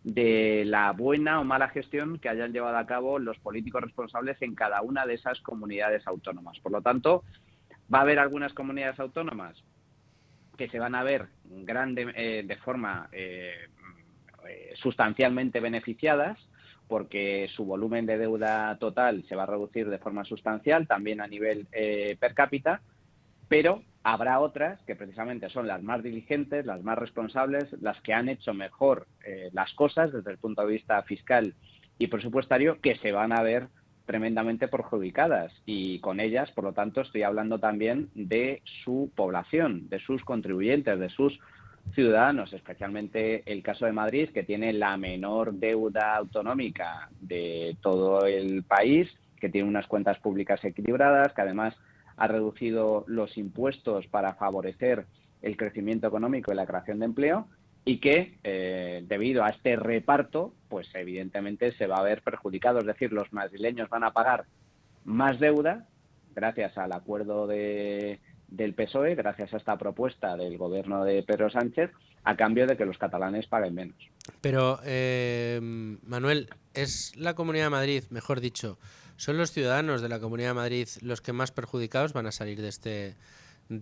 [SPEAKER 12] de la buena o mala gestión que hayan llevado a cabo los políticos responsables en cada una de esas comunidades autónomas. Por lo tanto, va a haber algunas comunidades autónomas que se van a ver de forma sustancialmente beneficiadas, porque su volumen de deuda total se va a reducir de forma sustancial, también a nivel per cápita, pero habrá otras que precisamente son las más diligentes, las más responsables, las que han hecho mejor las cosas desde el punto de vista fiscal y presupuestario, que se van a ver tremendamente perjudicadas. Y con ellas, por lo tanto, estoy hablando también de su población, de sus contribuyentes, de sus ciudadanos, especialmente el caso de Madrid, que tiene la menor deuda autonómica de todo el país, que tiene unas cuentas públicas equilibradas, que además ha reducido los impuestos para favorecer el crecimiento económico y la creación de empleo, y que debido a este reparto, pues evidentemente se va a ver perjudicado. Es decir, los madrileños van a pagar más deuda gracias al acuerdo del PSOE, gracias a esta propuesta del gobierno de Pedro Sánchez, a cambio de que los catalanes paguen menos.
[SPEAKER 1] Pero, Manuel, ¿es la Comunidad de Madrid, mejor dicho, son los ciudadanos de la Comunidad de Madrid los que más perjudicados van a salir de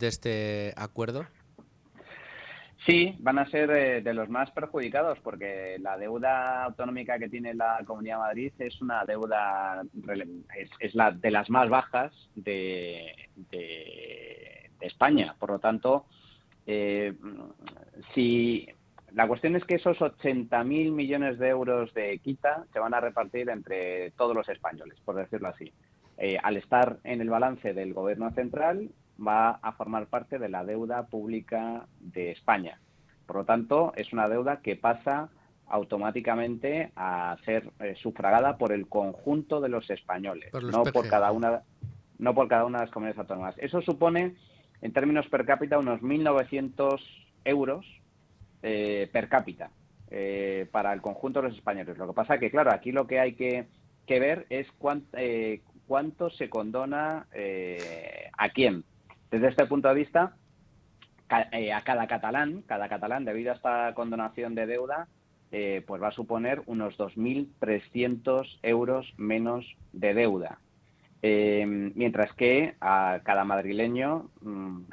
[SPEAKER 1] este acuerdo?
[SPEAKER 12] Sí, van a ser de los más perjudicados, porque la deuda autonómica que tiene la Comunidad de Madrid es una deuda, es la de las más bajas de España. Por lo tanto, si la cuestión es que esos 80.000 millones de euros de quita se van a repartir entre todos los españoles, por decirlo así. Al estar en el balance del Gobierno central, va a formar parte de la deuda pública de España. Por lo tanto, es una deuda que pasa automáticamente a ser sufragada por el conjunto de los españoles, no por cada una de las comunidades autónomas. Eso supone, en términos per cápita, unos 1.900 euros per cápita para el conjunto de los españoles. Lo que pasa que, claro, aquí lo que hay que ver es cuánto se condona a quién. Desde este punto de vista, a cada catalán, debido a esta condonación de deuda, pues va a suponer unos 2.300 euros menos de deuda. Mientras que a cada madrileño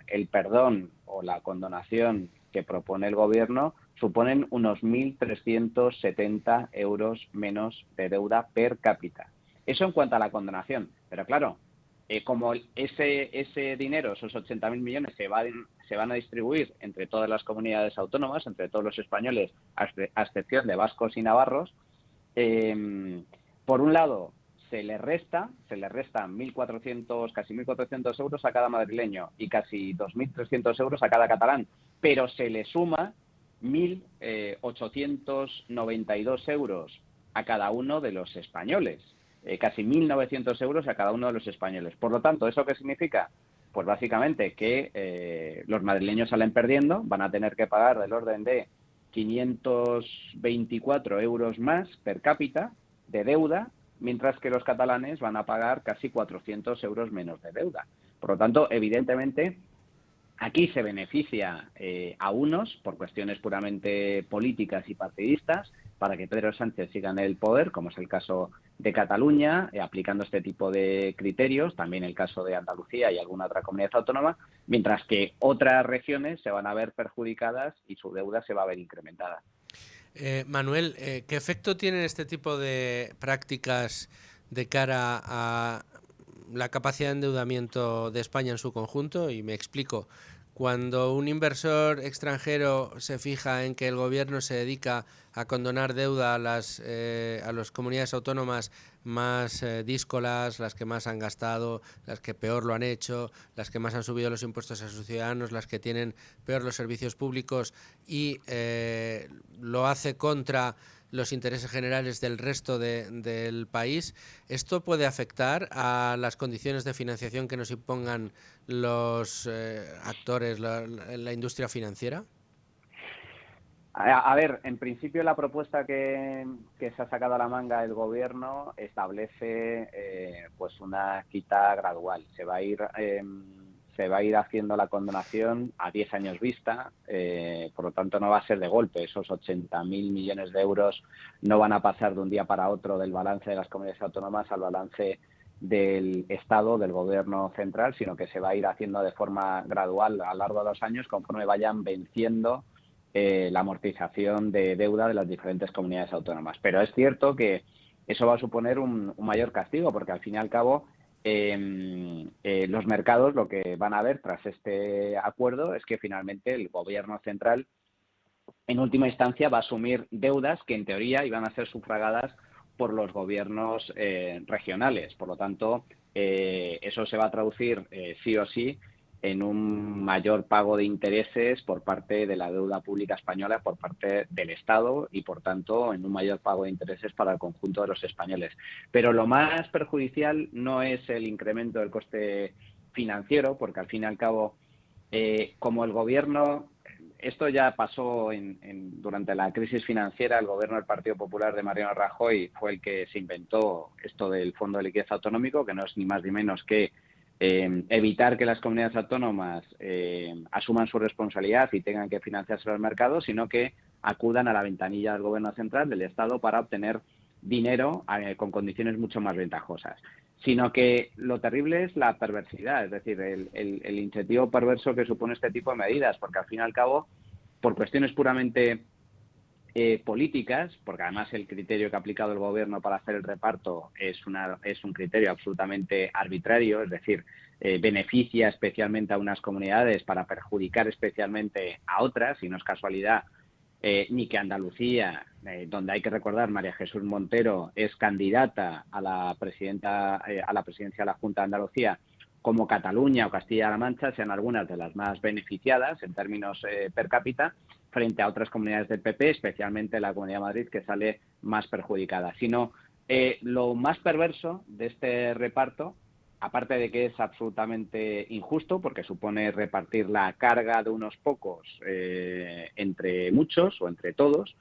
[SPEAKER 12] el perdón o la condonación que propone el gobierno suponen unos 1.370 euros menos de deuda per cápita. Eso en cuanto a la condonación. Pero claro, como ese dinero, esos 80.000 millones, se van a distribuir entre todas las comunidades autónomas, entre todos los españoles, a excepción de vascos y navarros, por un lado, se le restan 1.400, casi 1.400 euros a cada madrileño y casi 2.300 euros a cada catalán, pero se le suma 1.892 euros a cada uno de los españoles. Casi 1.900 euros a cada uno de los españoles. Por lo tanto, ¿eso qué significa? Pues básicamente que los madrileños salen perdiendo, van a tener que pagar del orden de 524 euros más per cápita de deuda, mientras que los catalanes van a pagar casi 400 euros menos de deuda. Por lo tanto, evidentemente, aquí se beneficia a unos por cuestiones puramente políticas y partidistas, para que Pedro Sánchez siga en el poder, como es el caso de Cataluña, aplicando este tipo de criterios, también el caso de Andalucía y alguna otra comunidad autónoma, mientras que otras regiones se van a ver perjudicadas y su deuda se va a ver incrementada.
[SPEAKER 1] Manuel, ¿qué efecto tienen este tipo de prácticas de cara a la capacidad de endeudamiento de España en su conjunto? Y me explico. Cuando un inversor extranjero se fija en que el gobierno se dedica a condonar deuda a las comunidades autónomas más díscolas, las que más han gastado, las que peor lo han hecho, las que más han subido los impuestos a sus ciudadanos, las que tienen peor los servicios públicos, y lo hace contra los intereses generales del resto del país, ¿esto puede afectar a las condiciones de financiación que nos impongan los actores, la industria financiera?
[SPEAKER 12] A ver, en principio la propuesta que se ha sacado a la manga el gobierno establece pues una quita gradual. Se va a ir haciendo la condonación a 10 años vista, por lo tanto no va a ser de golpe. Esos 80.000 millones de euros no van a pasar de un día para otro del balance de las comunidades autónomas al balance del Estado, del Gobierno central, sino que se va a ir haciendo de forma gradual a lo largo de los años conforme vayan venciendo la amortización de deuda de las diferentes comunidades autónomas. Pero es cierto que eso va a suponer un mayor castigo, porque al fin y al cabo los mercados lo que van a ver tras este acuerdo es que finalmente el Gobierno central en última instancia va a asumir deudas que en teoría iban a ser sufragadas por los gobiernos regionales. Por lo tanto, eso se va a traducir sí o sí en un mayor pago de intereses por parte de la deuda pública española, por parte del Estado y, por tanto, en un mayor pago de intereses para el conjunto de los españoles. Pero lo más perjudicial no es el incremento del coste financiero, porque al fin y al cabo, como el Gobierno, esto ya pasó durante la crisis financiera, el Gobierno del Partido Popular de Mariano Rajoy fue el que se inventó esto del Fondo de Liquidez Autonómico, que no es ni más ni menos que evitar que las comunidades autónomas asuman su responsabilidad y tengan que financiarse los mercados, sino que acudan a la ventanilla del Gobierno central, del Estado, para obtener dinero con condiciones mucho más ventajosas. Sino que lo terrible es la perversidad, es decir, el incentivo perverso que supone este tipo de medidas, porque al fin y al cabo, por cuestiones puramente políticas, porque además el criterio que ha aplicado el Gobierno para hacer el reparto es un criterio absolutamente arbitrario, es decir, beneficia especialmente a unas comunidades para perjudicar especialmente a otras, y no es casualidad ni que Andalucía, donde hay que recordar María Jesús Montero es candidata a la presidencia de la Junta de Andalucía, como Cataluña o Castilla-La Mancha sean algunas de las más beneficiadas en términos per cápita frente a otras comunidades del PP, especialmente la Comunidad de Madrid, que sale más perjudicada. Sino lo más perverso de este reparto, aparte de que es absolutamente injusto, porque supone repartir la carga de unos pocos entre muchos o entre todos,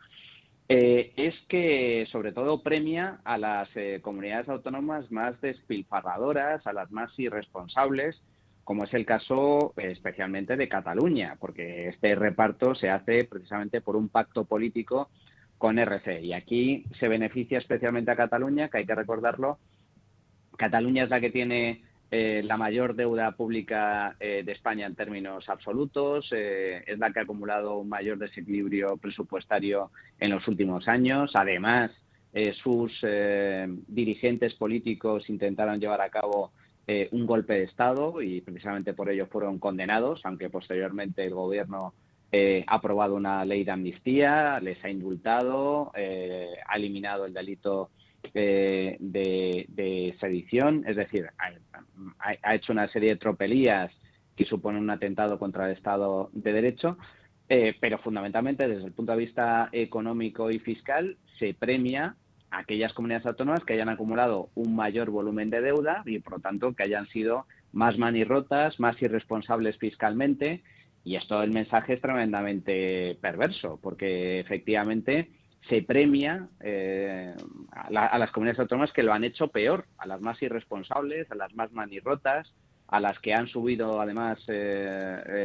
[SPEAKER 12] es que sobre todo premia a las comunidades autónomas más despilfarradoras, a las más irresponsables, como es el caso especialmente de Cataluña, porque este reparto se hace precisamente por un pacto político con RC. Y aquí se beneficia especialmente a Cataluña, que hay que recordarlo. Cataluña es la que tiene la mayor deuda pública de España en términos absolutos, es la que ha acumulado un mayor desequilibrio presupuestario en los últimos años. Además, sus dirigentes políticos intentaron llevar a cabo un golpe de Estado y precisamente por ello fueron condenados, aunque posteriormente el Gobierno ha aprobado una ley de amnistía, les ha indultado, ha eliminado el delito de sedición, es decir, ha hecho una serie de tropelías que suponen un atentado contra el Estado de Derecho, pero fundamentalmente desde el punto de vista económico y fiscal se premia a aquellas comunidades autónomas que hayan acumulado un mayor volumen de deuda y por lo tanto que hayan sido más manirrotas, más irresponsables fiscalmente, y esto el mensaje es tremendamente perverso porque efectivamente se premia a las comunidades autónomas que lo han hecho peor, a las más irresponsables, a las más manirrotas, a las que han subido además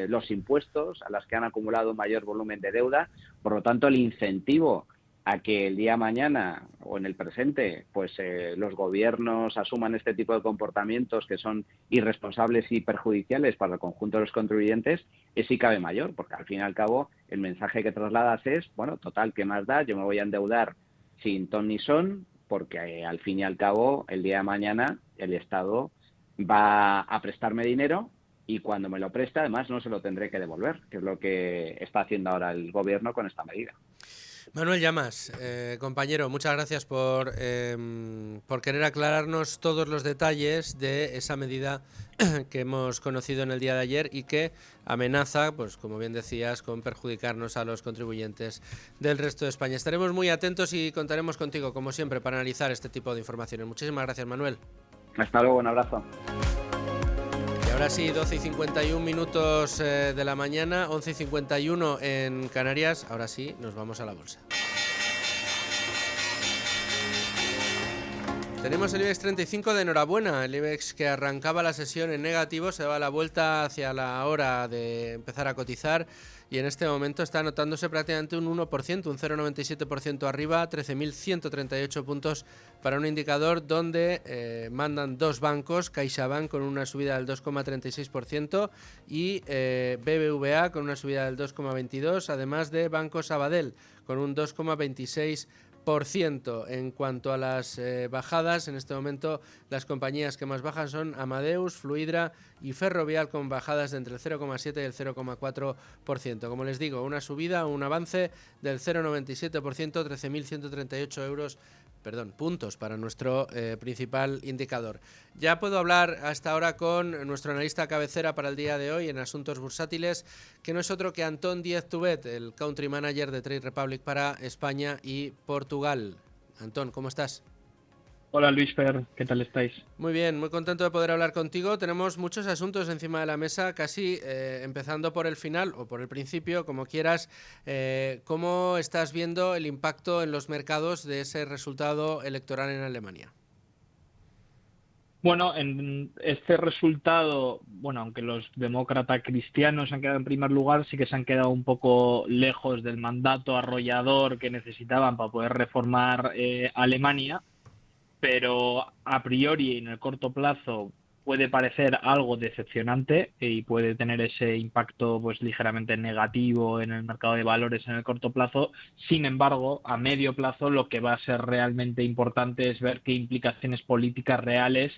[SPEAKER 12] los impuestos, a las que han acumulado un mayor volumen de deuda. Por lo tanto, el incentivo a que el día de mañana o en el presente pues los gobiernos asuman este tipo de comportamientos que son irresponsables y perjudiciales para el conjunto de los contribuyentes es si cabe mayor, porque al fin y al cabo el mensaje que trasladas es, bueno, total, ¿qué más da? Yo me voy a endeudar sin ton ni son, porque al fin y al cabo el día de mañana el Estado va a prestarme dinero y cuando me lo presta además no se lo tendré que devolver, que es lo que está haciendo ahora el Gobierno con esta medida.
[SPEAKER 1] Manuel Llamas, compañero, muchas gracias por querer aclararnos todos los detalles de esa medida que hemos conocido en el día de ayer y que amenaza, pues como bien decías, con perjudicarnos a los contribuyentes del resto de España. Estaremos muy atentos y contaremos contigo, como siempre, para analizar este tipo de informaciones. Muchísimas gracias, Manuel.
[SPEAKER 12] Hasta luego, un abrazo.
[SPEAKER 1] Ahora sí, 12 y 51 minutos de la mañana, 11 y 51 en Canarias. Ahora sí, nos vamos a la bolsa. Tenemos el IBEX 35 de enhorabuena. El IBEX, que arrancaba la sesión en negativo, se va a la vuelta hacia la hora de empezar a cotizar y en este momento está anotándose prácticamente un 1%, un 0,97% arriba, 13.138 puntos para un indicador donde mandan dos bancos, CaixaBank con una subida del 2,36% y BBVA con una subida del 2,22%, además de Banco Sabadell con un 2,26%. En cuanto a las bajadas, en este momento las compañías que más bajan son Amadeus, Fluidra y Ferrovial, con bajadas de entre el 0,7 y el 0,4%. Como les digo, una subida, un avance del 0,97%, 13.138 puntos para nuestro principal indicador. Ya puedo hablar hasta ahora con nuestro analista cabecera para el día de hoy en asuntos bursátiles, que no es otro que Antón Díez Tubet, el Country Manager de Trade Republic para España y Portugal. Antón, ¿cómo estás?
[SPEAKER 13] Hola Luisfer, ¿qué tal estáis?
[SPEAKER 1] Muy bien, muy contento de poder hablar contigo. Tenemos muchos asuntos encima de la mesa, casi empezando por el final o por el principio, como quieras. ¿Cómo estás viendo el impacto en los mercados de ese resultado electoral en Alemania?
[SPEAKER 13] Bueno, en este resultado, aunque los demócratas cristianos han quedado en primer lugar, sí que se han quedado un poco lejos del mandato arrollador que necesitaban para poder reformar Alemania. Pero a priori en el corto plazo puede parecer algo decepcionante y puede tener ese impacto pues ligeramente negativo en el mercado de valores en el corto plazo. Sin embargo, a medio plazo lo que va a ser realmente importante es ver qué implicaciones políticas reales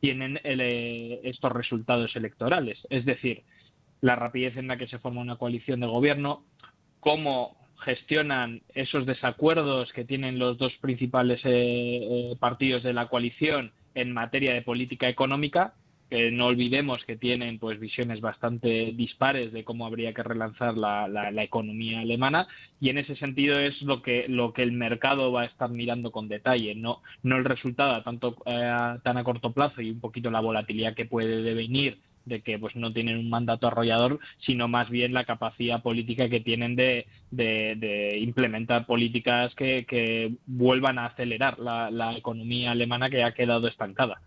[SPEAKER 13] tienen estos resultados electorales. Es decir, la rapidez en la que se forma una coalición de gobierno, cómo gestionan esos desacuerdos que tienen los dos principales partidos de la coalición en materia de política económica, que no olvidemos que tienen pues visiones bastante dispares de cómo habría que relanzar la economía alemana, y en ese sentido es lo que el mercado va a estar mirando con detalle, no el resultado tan a corto plazo y un poquito la volatilidad que puede devenir de que pues no tienen un mandato arrollador, sino más bien la capacidad política que tienen de implementar políticas que vuelvan a acelerar la economía alemana, que ha quedado estancada.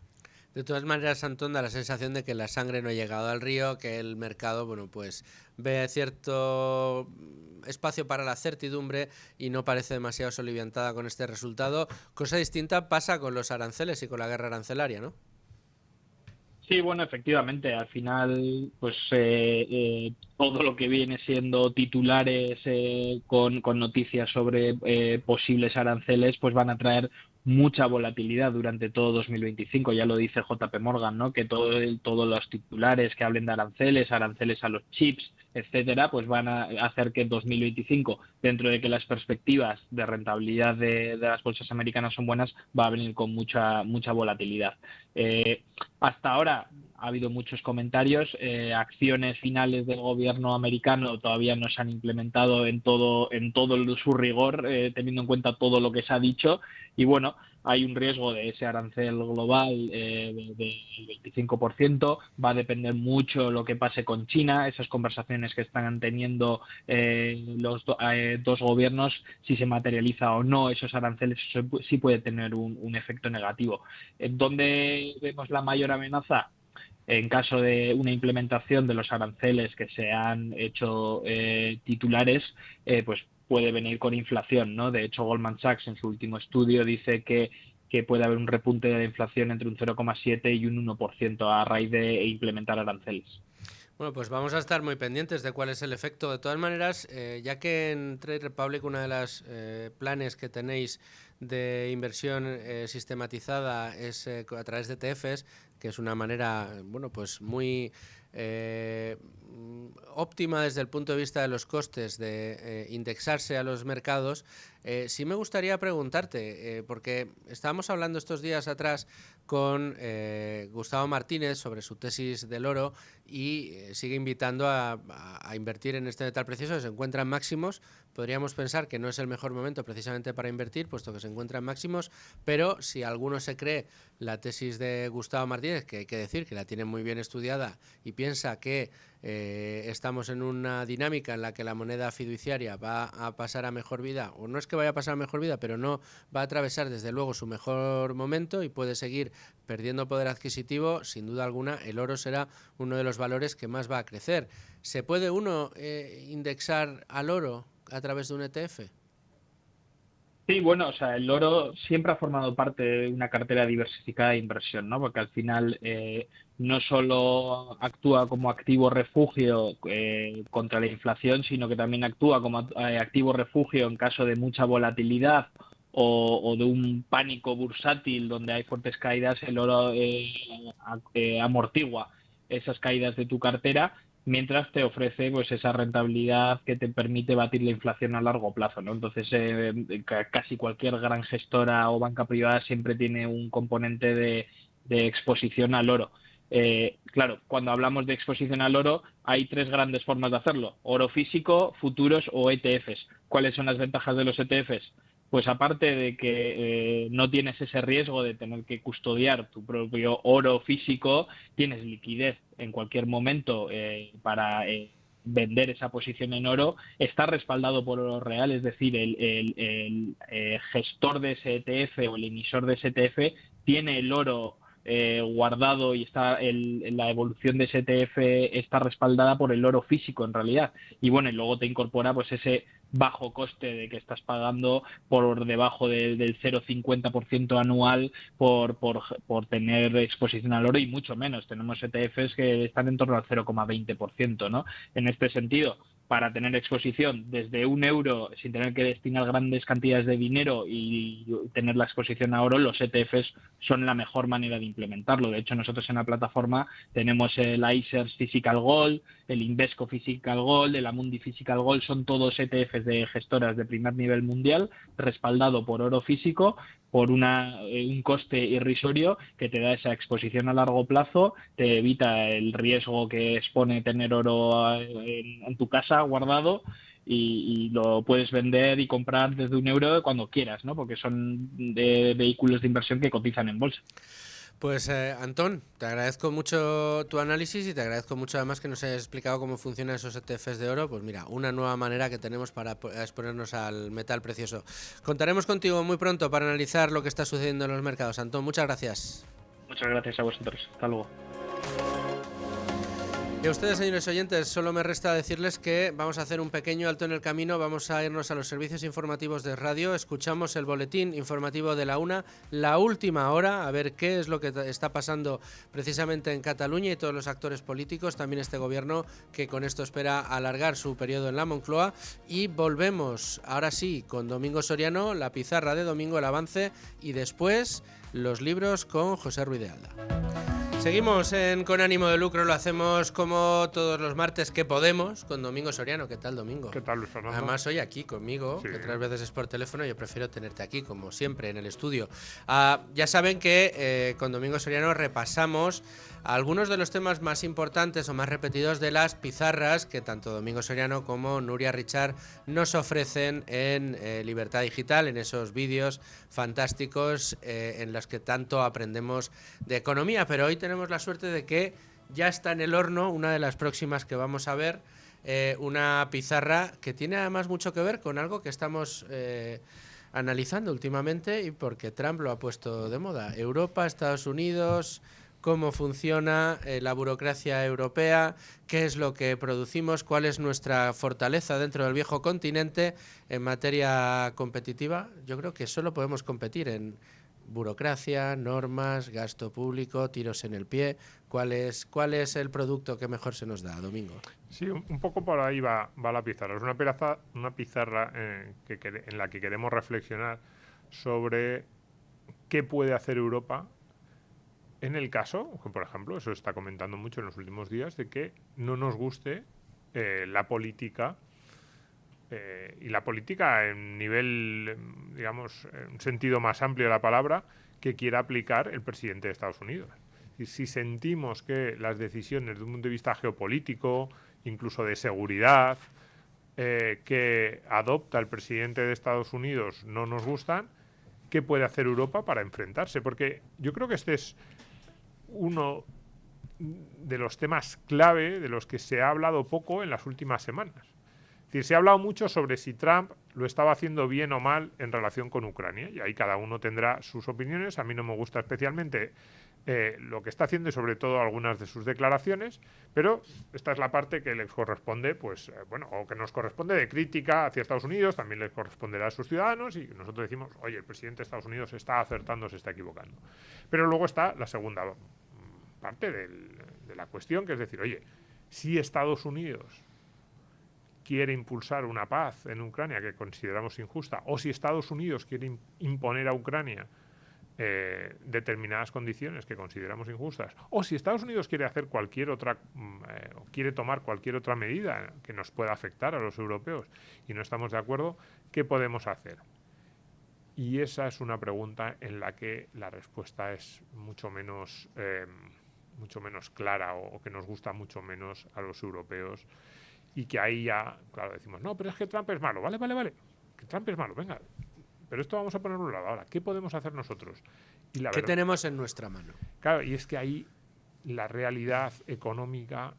[SPEAKER 1] De todas maneras, Antón, da la sensación de que la sangre no ha llegado al río, que el mercado, pues ve cierto espacio para la certidumbre y no parece demasiado soliviantada con este resultado. Cosa distinta pasa con los aranceles y con la guerra arancelaria, ¿no?
[SPEAKER 13] Sí, bueno, efectivamente, al final, pues todo lo que viene siendo titulares con noticias sobre posibles aranceles, pues van a traer mucha volatilidad durante todo 2025. Ya lo dice JP Morgan, ¿no? Que todos los titulares que hablen de aranceles a los chips, etcétera, pues van a hacer que en 2025, dentro de que las perspectivas de rentabilidad de las bolsas americanas son buenas, va a venir con mucha volatilidad. Hasta ahora ha habido muchos comentarios, acciones finales del gobierno americano todavía no se han implementado en todo su rigor, teniendo en cuenta todo lo que se ha dicho, y bueno, hay un riesgo de ese arancel global del 25%, va a depender mucho lo que pase con China, esas conversaciones que están teniendo los dos gobiernos, si se materializa o no esos aranceles, sí puede tener un efecto negativo. ¿Dónde vemos la mayor amenaza? En caso de una implementación de los aranceles que se han hecho titulares, pues puede venir con inflación, ¿no? De hecho, Goldman Sachs en su último estudio dice que puede haber un repunte de la inflación entre un 0,7 y un 1% a raíz de implementar aranceles.
[SPEAKER 1] Bueno, pues vamos a estar muy pendientes de cuál es el efecto. De todas maneras, ya que en Trade Republic una de las planes que tenéis de inversión sistematizada es a través de ETFs, que es una manera, pues muy óptima desde el punto de vista de los costes de indexarse a los mercados, sí me gustaría preguntarte, porque estábamos hablando estos días atrás con Gustavo Martínez sobre su tesis del oro y sigue invitando a invertir en este metal precioso que se encuentra en máximos. Podríamos pensar que no es el mejor momento precisamente para invertir, puesto que se encuentra en máximos, pero si alguno se cree la tesis de Gustavo Martínez, que hay que decir que la tiene muy bien estudiada, y piensa que estamos en una dinámica en la que la moneda fiduciaria va a pasar a mejor vida, o no es que vaya a pasar a mejor vida, pero no va a atravesar desde luego su mejor momento y puede seguir perdiendo poder adquisitivo, sin duda alguna el oro será uno de los valores que más va a crecer. ¿Se puede uno indexar al oro a través de un ETF?
[SPEAKER 13] Sí, bueno, o sea, el oro siempre ha formado parte de una cartera diversificada de inversión, ¿no? Porque al final no solo actúa como activo refugio contra la inflación, sino que también actúa como activo refugio en caso de mucha volatilidad o de un pánico bursátil donde hay fuertes caídas. El oro amortigua esas caídas de tu cartera, mientras te ofrece pues esa rentabilidad que te permite batir la inflación a largo plazo, ¿no? Entonces casi cualquier gran gestora o banca privada siempre tiene un componente de exposición al oro. Claro, cuando hablamos de exposición al oro hay tres grandes formas de hacerlo: oro físico, futuros o ETFs. ¿Cuáles son las ventajas de los ETFs? Pues aparte de que no tienes ese riesgo de tener que custodiar tu propio oro físico, tienes liquidez en cualquier momento para vender esa posición en oro, está respaldado por oro real, es decir, el gestor de ese ETF o el emisor de ese ETF tiene el oro guardado y está la evolución de ese ETF está respaldada por el oro físico en realidad. Y bueno, y luego te incorpora pues ese bajo coste de que estás pagando por debajo del 0,50% anual por tener exposición al oro, y mucho menos. Tenemos ETFs que están en torno al 0,20%, ¿no? En este sentido, para tener exposición desde €1 sin tener que destinar grandes cantidades de dinero y tener la exposición a oro, los ETFs son la mejor manera de implementarlo. De hecho, nosotros en la plataforma tenemos el iShares Physical Gold, el Invesco Physical Gold, el Amundi Physical Gold, son todos ETFs de gestoras de primer nivel mundial, respaldado por oro físico, por un coste irrisorio que te da esa exposición a largo plazo, te evita el riesgo que expone tener oro en tu casa guardado, y lo puedes vender y comprar desde €1 cuando quieras, ¿no? Porque son de vehículos de inversión que cotizan en bolsa.
[SPEAKER 1] Pues Antón, te agradezco mucho tu análisis y te agradezco mucho además que nos hayas explicado cómo funcionan esos ETFs de oro. Pues mira, una nueva manera que tenemos para exponernos al metal precioso. Contaremos contigo muy pronto para analizar lo que está sucediendo en los mercados. Antón, muchas gracias.
[SPEAKER 13] Muchas gracias a vosotros. Hasta luego.
[SPEAKER 1] Y a ustedes, señores oyentes, solo me resta decirles que vamos a hacer un pequeño alto en el camino, vamos a irnos a los servicios informativos de radio, escuchamos el boletín informativo de la 1, la última hora, a ver qué es lo que está pasando precisamente en Cataluña y todos los actores políticos, también este gobierno que con esto espera alargar su periodo en la Moncloa, y volvemos ahora sí con Domingo Soriano, la pizarra de Domingo, el avance, y después los libros con José Ruiz de Alda. Seguimos Con Ánimo de Lucro, lo hacemos como todos los martes que podemos, con Domingo Soriano. ¿Qué tal, Domingo?
[SPEAKER 14] ¿Qué tal, Luis Fernando?
[SPEAKER 1] Además, hoy aquí conmigo,
[SPEAKER 14] sí.
[SPEAKER 1] Que otras veces es por teléfono, yo prefiero tenerte aquí, como siempre, en el estudio. Ya saben que con Domingo Soriano repasamos algunos de los temas más importantes o más repetidos de las pizarras que tanto Domingo Soriano como Nuria Richard nos ofrecen en Libertad Digital, en esos vídeos fantásticos en los que tanto aprendemos de economía. Pero hoy tenemos la suerte de que ya está en el horno una de las próximas que vamos a ver, una pizarra que tiene además mucho que ver con algo que estamos analizando últimamente y porque Trump lo ha puesto de moda. Europa, Estados Unidos, cómo funciona la burocracia europea, qué es lo que producimos, cuál es nuestra fortaleza dentro del viejo continente en materia competitiva. Yo creo que solo podemos competir en burocracia, normas, gasto público, tiros en el pie. ¿Cuál es el producto que mejor se nos da, Domingo?
[SPEAKER 14] Sí, un poco por ahí va la pizarra. Es una pizarra en la que queremos reflexionar sobre qué puede hacer Europa en el caso, por ejemplo, eso se está comentando mucho en los últimos días, de que no nos guste la política, y la política en nivel, digamos, en un sentido más amplio de la palabra, que quiera aplicar el presidente de Estados Unidos. Y si sentimos que las decisiones desde un punto de vista geopolítico, incluso de seguridad, que adopta el presidente de Estados Unidos no nos gustan, ¿qué puede hacer Europa para enfrentarse? Porque yo creo que este es uno de los temas clave de los que se ha hablado poco en las últimas semanas. Es decir, se ha hablado mucho sobre si Trump lo estaba haciendo bien o mal en relación con Ucrania, y ahí cada uno tendrá sus opiniones. A mí no me gusta especialmente lo que está haciendo y sobre todo algunas de sus declaraciones, pero esta es la parte que les corresponde, pues o que nos corresponde de crítica hacia Estados Unidos, también les corresponderá a sus ciudadanos, y nosotros decimos, oye, el presidente de Estados Unidos está acertando, se está equivocando. Pero luego está la segunda parte de la cuestión, que es decir, oye, si Estados Unidos quiere impulsar una paz en Ucrania que consideramos injusta, o si Estados Unidos quiere imponer a Ucrania determinadas condiciones que consideramos injustas, o si Estados Unidos quiere hacer cualquier otra, quiere tomar cualquier otra medida que nos pueda afectar a los europeos y no estamos de acuerdo, ¿qué podemos hacer? Y esa es una pregunta en la que la respuesta es mucho menos clara, o que nos gusta mucho menos a los europeos, y que ahí ya, claro, decimos, no, pero es que Trump es malo, vale, que Trump es malo, venga, pero esto vamos a ponerlo a un lado. Ahora, ¿qué podemos hacer nosotros? Y
[SPEAKER 1] ¿Qué tenemos en nuestra mano?
[SPEAKER 14] Claro, y es que ahí la realidad económica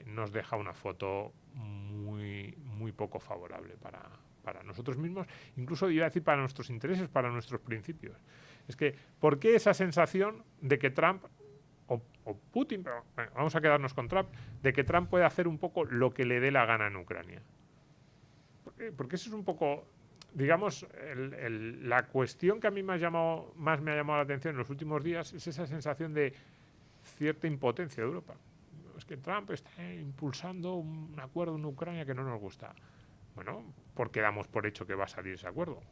[SPEAKER 14] nos deja una foto muy, muy poco favorable para nosotros mismos, incluso iba a decir para nuestros intereses, para nuestros principios. Es que, ¿por qué esa sensación de que Trump o Putin, pero bueno, vamos a quedarnos con Trump, de que Trump puede hacer un poco lo que le dé la gana en Ucrania? Porque eso es un poco, digamos, la cuestión que a mí más me ha llamado la atención en los últimos días es esa sensación de cierta impotencia de Europa. Es que Trump está impulsando un acuerdo en Ucrania que no nos gusta. Bueno, porque damos por hecho que va a salir ese acuerdo.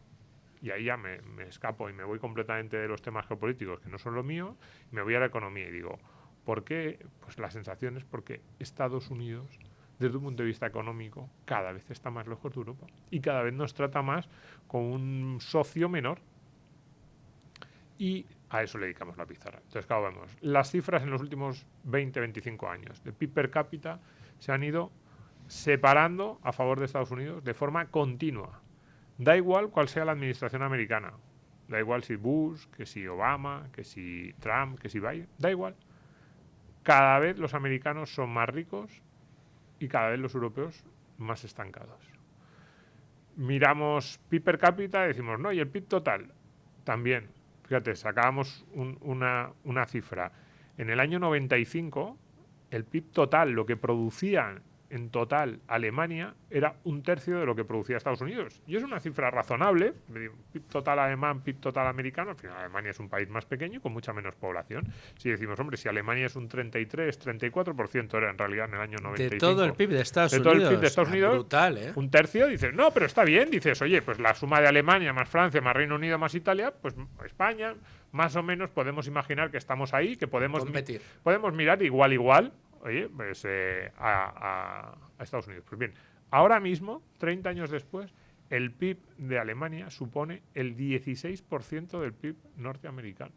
[SPEAKER 14] Y ahí ya me escapo y me voy completamente de los temas geopolíticos, que no son lo mío, y me voy a la economía y digo, ¿por qué? Pues la sensación es porque Estados Unidos, desde un punto de vista económico, cada vez está más lejos de Europa y cada vez nos trata más como un socio menor. Y a eso le dedicamos la pizarra. Entonces, claro, vemos, las cifras en los últimos 20-25 años de PIB per cápita se han ido separando a favor de Estados Unidos de forma continua. Da igual cuál sea la administración americana. Da igual si Bush, que si Obama, que si Trump, que si Biden. Da igual. Cada vez los americanos son más ricos y cada vez los europeos más estancados. Miramos PIB per cápita y decimos, no, y el PIB total también. Fíjate, sacábamos una cifra. En el año 95, el PIB total, lo que producían en total Alemania, era 1/3 de lo que producía Estados Unidos. Y es una cifra razonable. PIB total alemán, PIB total americano. Al final Alemania es un país más pequeño y con mucha menos población. Si decimos, hombre, si Alemania es un 33-34% era en realidad en el año 95.
[SPEAKER 1] De todo el PIB de Estados Unidos.
[SPEAKER 14] De todo el PIB de Estados Unidos.
[SPEAKER 1] Brutal, ¿eh?
[SPEAKER 14] 1/3, dices, no, pero está bien. Dices, oye, pues la suma de Alemania más Francia más Reino Unido más Italia, pues España, más o menos podemos imaginar que estamos ahí, que podemos
[SPEAKER 1] competir.
[SPEAKER 14] Podemos mirar igual, oye, pues a Estados Unidos. Pues bien, ahora mismo, 30 años después, el PIB de Alemania supone el 16% del PIB norteamericano.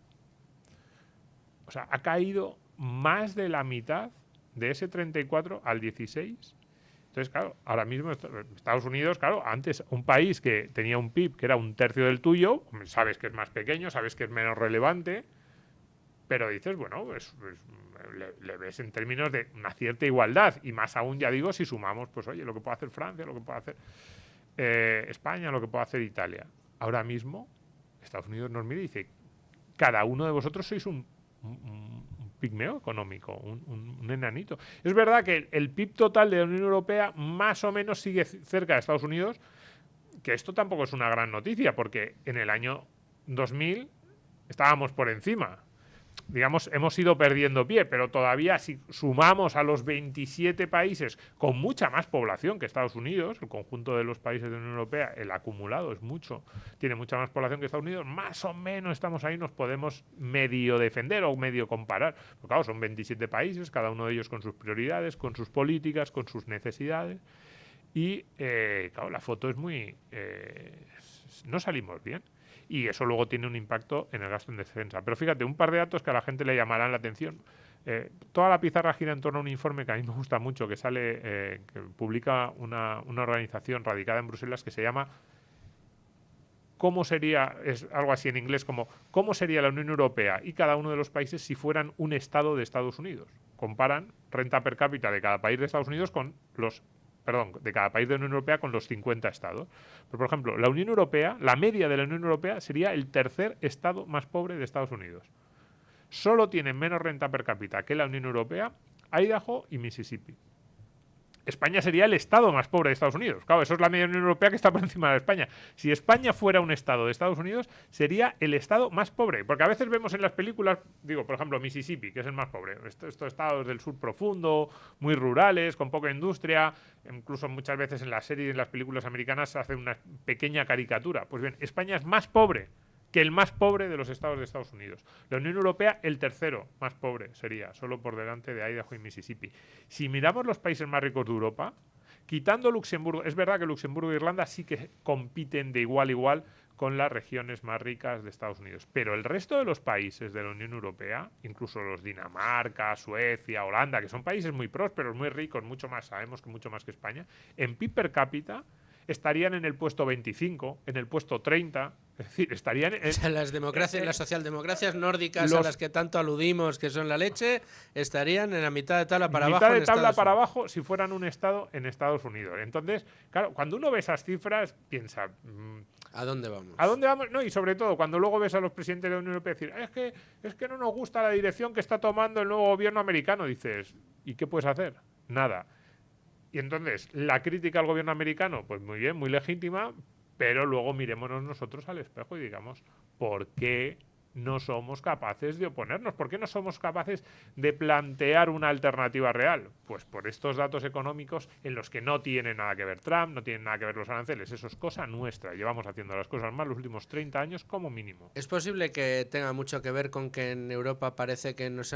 [SPEAKER 14] O sea, ha caído más de la mitad de ese 34 al 16. Entonces, claro, ahora mismo Estados Unidos, claro, antes un país que tenía un PIB que era 1/3 del tuyo, sabes que es más pequeño, sabes que es menos relevante, pero dices, bueno, le ves en términos de una cierta igualdad, y más aún, ya digo, si sumamos, pues oye, lo que puede hacer Francia, lo que puede hacer España, lo que puede hacer Italia. Ahora mismo, Estados Unidos nos mira y dice, cada uno de vosotros sois un pigmeo económico, un enanito. Es verdad que el PIB total de la Unión Europea más o menos sigue cerca de Estados Unidos, que esto tampoco es una gran noticia, porque en el año 2000 estábamos por encima. digamos, hemos ido perdiendo pie, pero todavía si sumamos a los 27 países con mucha más población que Estados Unidos, el conjunto de los países de la Unión Europea, el acumulado es mucho, tiene mucha más población que Estados Unidos, más o menos estamos ahí, nos podemos medio defender o medio comparar. Porque claro, son 27 países, cada uno de ellos con sus prioridades, con sus políticas, con sus necesidades. Y, claro, la foto es muy... no salimos bien. Y eso luego tiene un impacto en el gasto en defensa. Pero fíjate, un par de datos que a la gente le llamarán la atención. Toda la pizarra gira en torno a un informe que a mí me gusta mucho, que sale, que publica una organización radicada en Bruselas que se llama ¿cómo sería? Es algo así en inglés como ¿cómo sería la Unión Europea y cada uno de los países si fueran un estado de Estados Unidos? Comparan renta per cápita de cada país de Estados Unidos con los... Perdón, de cada país de la Unión Europea con los 50 estados. Pero, por ejemplo, la Unión Europea, la media de la Unión Europea sería el tercer estado más pobre de Estados Unidos. Solo tienen menos renta per cápita que la Unión Europea, Idaho y Mississippi. España sería el estado más pobre de Estados Unidos. Claro, eso es la media de la Unión Europea que está por encima de España. Si España fuera un estado de Estados Unidos, sería el estado más pobre. Porque a veces vemos en las películas, digo, por ejemplo, Mississippi, que es el más pobre. Estos estados del sur profundo, muy rurales, con poca industria. Incluso muchas veces en las series y en las películas americanas se hace una pequeña caricatura. Pues bien, España es más pobre que el más pobre de los estados de Estados Unidos. La Unión Europea, el tercero más pobre sería, solo por delante de Idaho y Mississippi. Si miramos los países más ricos de Europa, quitando Luxemburgo, es verdad que Luxemburgo e Irlanda sí que compiten de igual a igual con las regiones más ricas de Estados Unidos. Pero el resto de los países de la Unión Europea, incluso los Dinamarca, Suecia, Holanda, que son países muy prósperos, muy ricos, mucho más, sabemos que mucho más que España, en PIB per cápita estarían en el puesto 25, en el puesto 30, es decir, estarían en...
[SPEAKER 1] O sea, las democracias, las socialdemocracias nórdicas a las que tanto aludimos, que son la leche, estarían en la mitad de tabla para abajo.
[SPEAKER 14] Mitad de tabla para abajo si fueran un estado en Estados Unidos. Entonces, claro, cuando uno ve esas cifras, piensa...
[SPEAKER 1] ¿A dónde vamos?
[SPEAKER 14] ¿A dónde vamos? No, y sobre todo, cuando luego ves a los presidentes de la Unión Europea decir, es que no nos gusta la dirección que está tomando el nuevo gobierno americano, dices, ¿y qué puedes hacer? Nada. Y entonces, la crítica al gobierno americano, pues muy bien, muy legítima, pero luego mirémonos nosotros al espejo y digamos, ¿por qué no somos capaces de oponernos? ¿Por qué no somos capaces de plantear una alternativa real? Pues por estos datos económicos en los que no tiene nada que ver Trump, no tienen nada que ver los aranceles. Eso es cosa nuestra. Llevamos haciendo las cosas mal los últimos 30 años como mínimo.
[SPEAKER 1] ¿Es posible que tenga mucho que ver con que en Europa parece que nos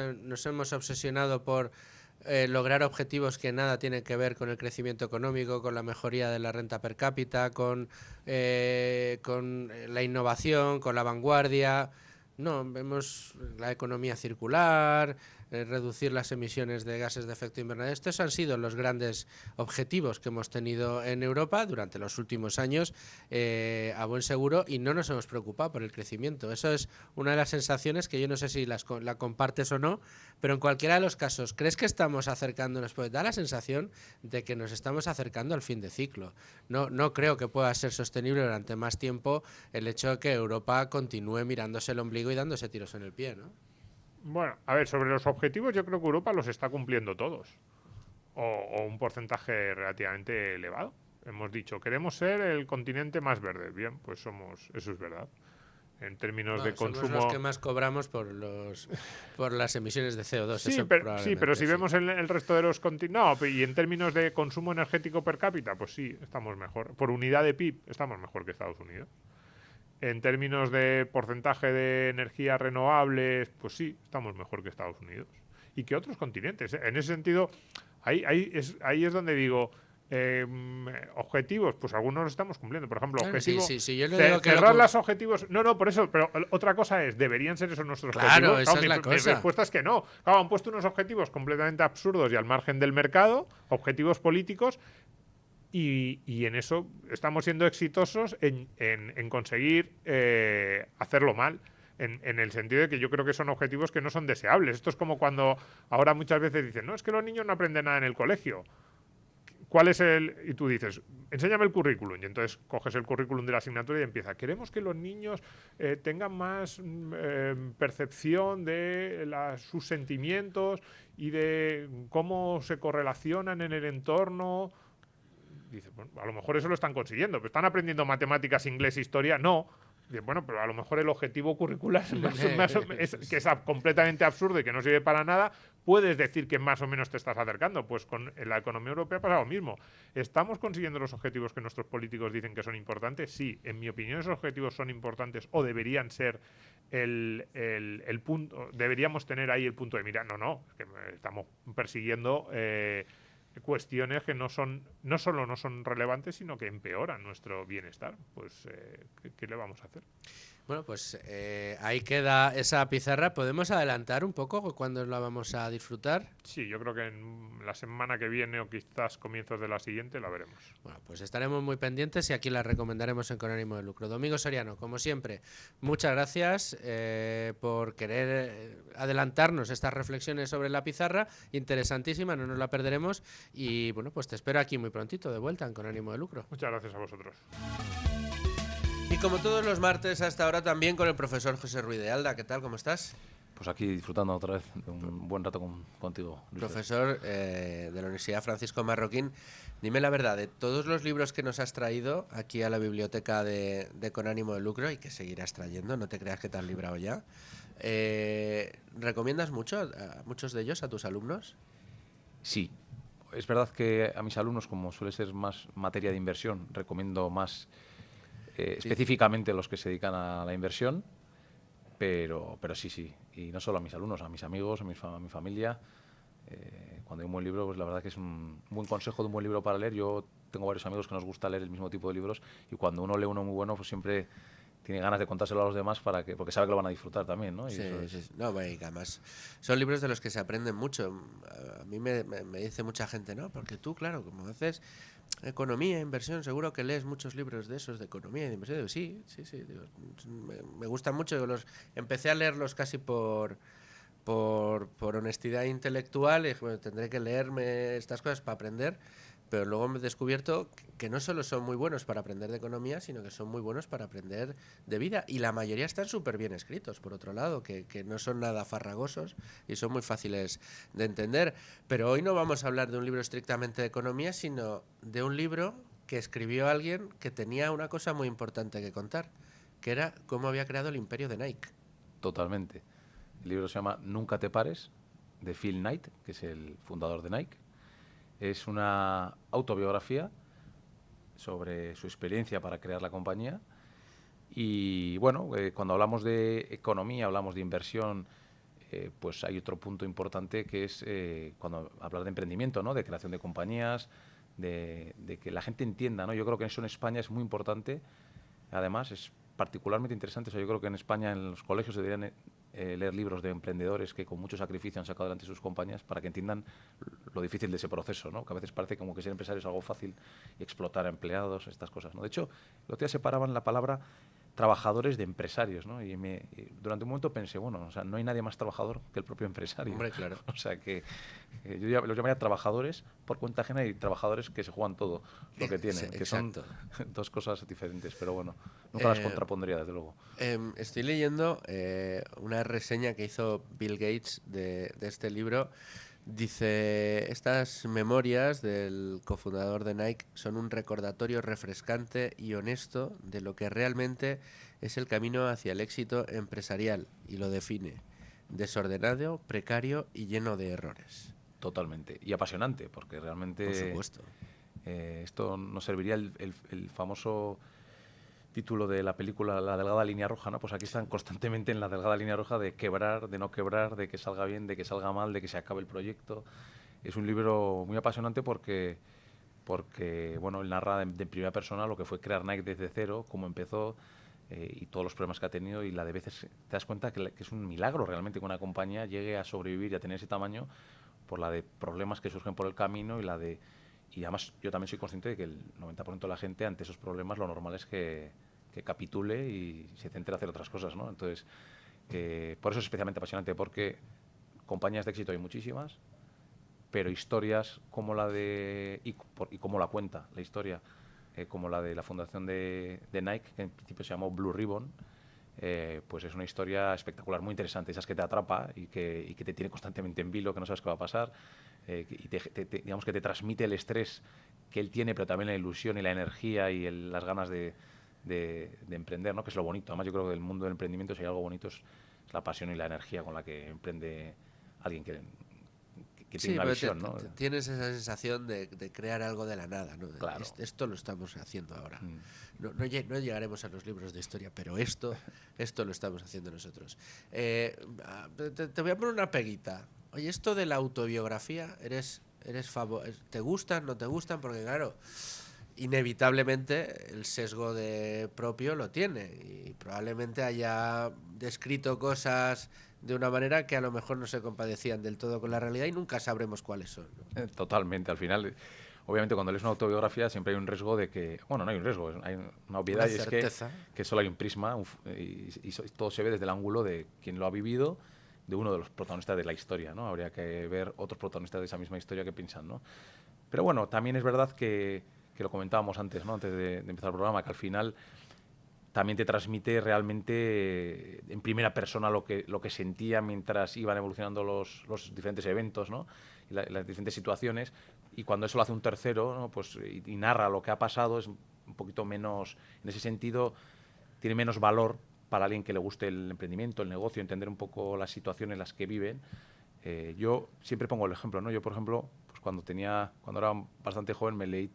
[SPEAKER 1] hemos obsesionado por lograr objetivos que nada tienen que ver con el crecimiento económico, con la mejoría de la renta per cápita, con la innovación, con la vanguardia? No, vemos la economía circular, reducir las emisiones de gases de efecto invernadero. Estos han sido los grandes objetivos que hemos tenido en Europa durante los últimos años, a buen seguro, y no nos hemos preocupado por el crecimiento. Eso es una de las sensaciones que yo no sé si la compartes o no, pero en cualquiera de los casos, ¿crees que estamos acercándonos? Pues da la sensación de que nos estamos acercando al fin de ciclo. No creo que pueda ser sostenible durante más tiempo el hecho de que Europa continúe mirándose el ombligo y dándose tiros en el pie, ¿no?
[SPEAKER 14] Bueno, a ver, sobre los objetivos yo creo que Europa los está cumpliendo todos. O un porcentaje relativamente elevado. Hemos dicho, queremos ser el continente más verde. Bien, pues eso es verdad. En términos de consumo...
[SPEAKER 1] Somos los que más cobramos por las emisiones de CO2.
[SPEAKER 14] Sí, pero si vemos el resto de los continentes... No, y en términos de consumo energético per cápita, pues sí, estamos mejor. Por unidad de PIB, estamos mejor que Estados Unidos. En términos de porcentaje de energías renovables, pues sí, estamos mejor que Estados Unidos y que otros continentes. En ese sentido, ahí es donde digo, objetivos, pues algunos los estamos cumpliendo. Por ejemplo, objetivos,
[SPEAKER 1] yo no digo que
[SPEAKER 14] cerrar los objetivos. No, por eso, pero otra cosa es, ¿deberían ser esos nuestros objetivos?
[SPEAKER 1] Claro, esa es la cosa.
[SPEAKER 14] Mi respuesta es que no. Claro, han puesto unos objetivos completamente absurdos y al margen del mercado, objetivos políticos. Y en eso estamos siendo exitosos en conseguir hacerlo mal, en el sentido de que yo creo que son objetivos que no son deseables. Esto es como cuando ahora muchas veces dicen, no, es que los niños no aprenden nada en el colegio. ¿Cuál es y tú dices, enséñame el currículum, y entonces coges el currículum de la asignatura y empieza, queremos que los niños tengan más percepción de sus sentimientos y de cómo se correlacionan en el entorno. Dice, bueno, a lo mejor eso lo están consiguiendo, pero ¿están aprendiendo matemáticas, inglés, historia? No, Bueno, pero a lo mejor el objetivo curricular es que es completamente absurdo y que no sirve para nada. Puedes decir que más o menos te estás acercando. Pues con la economía europea pasa lo mismo. ¿Estamos consiguiendo los objetivos que nuestros políticos dicen que son importantes? Sí, en mi opinión esos objetivos son importantes o deberían ser el punto. Deberíamos tener ahí el punto de mira. No, es que estamos persiguiendo cuestiones que no solo no son relevantes, sino que empeoran nuestro bienestar. Pues, ¿qué le vamos a hacer?
[SPEAKER 1] Bueno, pues ahí queda esa pizarra. ¿Podemos adelantar un poco cuándo la vamos a disfrutar?
[SPEAKER 14] Sí, yo creo que en la semana que viene o quizás comienzos de la siguiente la veremos.
[SPEAKER 1] Bueno, pues estaremos muy pendientes y aquí la recomendaremos en Con Ánimo de Lucro. Domingo Soriano, como siempre, muchas gracias por querer adelantarnos estas reflexiones sobre la pizarra. Interesantísima, no nos la perderemos. Y bueno, pues te espero aquí muy prontito, de vuelta en Con Ánimo de Lucro.
[SPEAKER 14] Muchas gracias a vosotros.
[SPEAKER 1] Y como todos los martes, hasta ahora también con el profesor José Ruiz de Alda. ¿Qué tal? ¿Cómo estás?
[SPEAKER 15] Pues aquí disfrutando otra vez de un buen rato contigo, Luis.
[SPEAKER 1] Profesor de la Universidad Francisco Marroquín, dime la verdad, de todos los libros que nos has traído aquí a la biblioteca de Con Ánimo de Lucro y que seguirás trayendo, no te creas que te has librado ya, ¿recomiendas muchos de ellos a tus alumnos?
[SPEAKER 15] Sí, es verdad que a mis alumnos, como suele ser más materia de inversión, recomiendo más específicamente los que se dedican a la inversión, pero sí, y no solo a mis alumnos, a mis amigos, a mi familia. Cuando hay un buen libro, pues la verdad que es un buen consejo de un buen libro para leer. Yo tengo varios amigos que nos gusta leer el mismo tipo de libros y cuando uno lee uno muy bueno, pues siempre tiene ganas de contárselo a los demás porque sabe que lo van a disfrutar también, ¿no? Y
[SPEAKER 1] sí,
[SPEAKER 15] eso
[SPEAKER 1] sí. No, bueno, además son libros de los que se aprenden mucho. A mí me dice mucha gente, ¿no? Porque tú, claro, como haces economía, inversión, seguro que lees muchos libros de esos de economía y de inversión. Digo, sí. Digo, me gustan mucho. Digo, empecé a leerlos casi por honestidad intelectual y dije, bueno, tendré que leerme estas cosas para aprender, pero luego me he descubierto que no solo son muy buenos para aprender de economía, sino que son muy buenos para aprender de vida, y la mayoría están súper bien escritos, por otro lado, que no son nada farragosos y son muy fáciles de entender. Pero hoy no vamos a hablar de un libro estrictamente de economía, sino de un libro que escribió alguien que tenía una cosa muy importante que contar, que era cómo había creado el imperio de Nike.
[SPEAKER 15] Totalmente. El libro se llama Nunca te pares, de Phil Knight, que es el fundador de Nike. Es una autobiografía sobre su experiencia para crear la compañía. Y bueno, cuando hablamos de economía, hablamos de inversión, pues hay otro punto importante que es cuando hablar de emprendimiento, ¿no? De creación de compañías, de que la gente entienda, ¿no? Yo creo que eso en España es muy importante. Además, es particularmente interesante. O sea, yo creo que en España, en los colegios, se deberían leer libros de emprendedores que con mucho sacrificio han sacado adelante sus compañías para que entiendan lo difícil de ese proceso, ¿no? Que a veces parece como que ser empresario es algo fácil y explotar a empleados, estas cosas, ¿no? De hecho, el otro día separaban la palabra trabajadores de empresarios, ¿no? Y durante un momento pensé, bueno, o sea, no hay nadie más trabajador que el propio empresario.
[SPEAKER 1] Hombre, claro.
[SPEAKER 15] O sea, que yo los llamaría trabajadores por cuenta ajena y trabajadores que se juegan todo lo que tienen, que son dos cosas diferentes, pero bueno, nunca las contrapondría, desde luego.
[SPEAKER 1] Estoy leyendo una reseña que hizo Bill Gates de este libro. Dice, estas memorias del cofundador de Nike son un recordatorio refrescante y honesto de lo que realmente es el camino hacia el éxito empresarial, y lo define: desordenado, precario y lleno de errores.
[SPEAKER 15] Totalmente. Y apasionante, porque realmente...
[SPEAKER 1] Por supuesto.
[SPEAKER 15] Esto nos serviría el famoso título de la película La delgada línea roja, ¿no? Pues aquí están constantemente en la delgada línea roja de quebrar, de no quebrar, de que salga bien, de que salga mal, de que se acabe el proyecto. Es un libro muy apasionante porque bueno, él narra de primera persona lo que fue crear Nike desde cero, cómo empezó y todos los problemas que ha tenido, y la de veces te das cuenta que es un milagro realmente que una compañía llegue a sobrevivir y a tener ese tamaño por la de problemas que surgen por el camino y además yo también soy consciente de que el 90% de la gente ante esos problemas lo normal es que capitule y se centre a hacer otras cosas, ¿no? Entonces, por eso es especialmente apasionante, porque compañías de éxito hay muchísimas, pero historias como la de... y cómo la cuenta la historia, como la de la fundación de Nike, que en principio se llamó Blue Ribbon, pues es una historia espectacular, muy interesante, esas que te atrapa y que te tiene constantemente en vilo, que no sabes qué va a pasar, y digamos que te transmite el estrés que él tiene, pero también la ilusión y la energía y las ganas de emprender, ¿no? Que es lo bonito. Además, yo creo que del mundo del emprendimiento, si hay algo bonito, es la pasión y la energía con la que emprende alguien que tiene una visión, ¿no?
[SPEAKER 1] Tienes esa sensación de crear algo de la nada, ¿no?
[SPEAKER 15] Claro.
[SPEAKER 1] Esto lo estamos haciendo ahora. No llegaremos a los libros de historia, pero esto lo estamos haciendo nosotros. Te voy a poner una peguita. Oye, esto de la autobiografía, ¿te gustan, no te gustan? Porque claro, inevitablemente el sesgo propio lo tiene y probablemente haya descrito cosas de una manera que a lo mejor no se compadecían del todo con la realidad y nunca sabremos cuáles son, ¿no?
[SPEAKER 15] Totalmente. Al final, obviamente, cuando lees una autobiografía siempre hay un riesgo de que... Bueno, no hay un riesgo, hay una obviedad, y es que solo hay un prisma y todo se ve desde el ángulo de quien lo ha vivido, de uno de los protagonistas de la historia, ¿no? Habría que ver otros protagonistas de esa misma historia que piensan, ¿no? Pero bueno, también es verdad que lo comentábamos antes, ¿no? Antes de empezar el programa, que al final también te transmite realmente en primera persona lo que sentía mientras iban evolucionando los diferentes eventos, ¿no? Y las diferentes situaciones, y cuando eso lo hace un tercero, ¿no? Pues, y narra lo que ha pasado, es un poquito menos, en ese sentido, tiene menos valor para alguien que le guste el emprendimiento, el negocio, entender un poco las situaciones en las que viven. Yo siempre pongo el ejemplo, ¿no? Yo, por ejemplo, pues cuando era bastante joven, me leí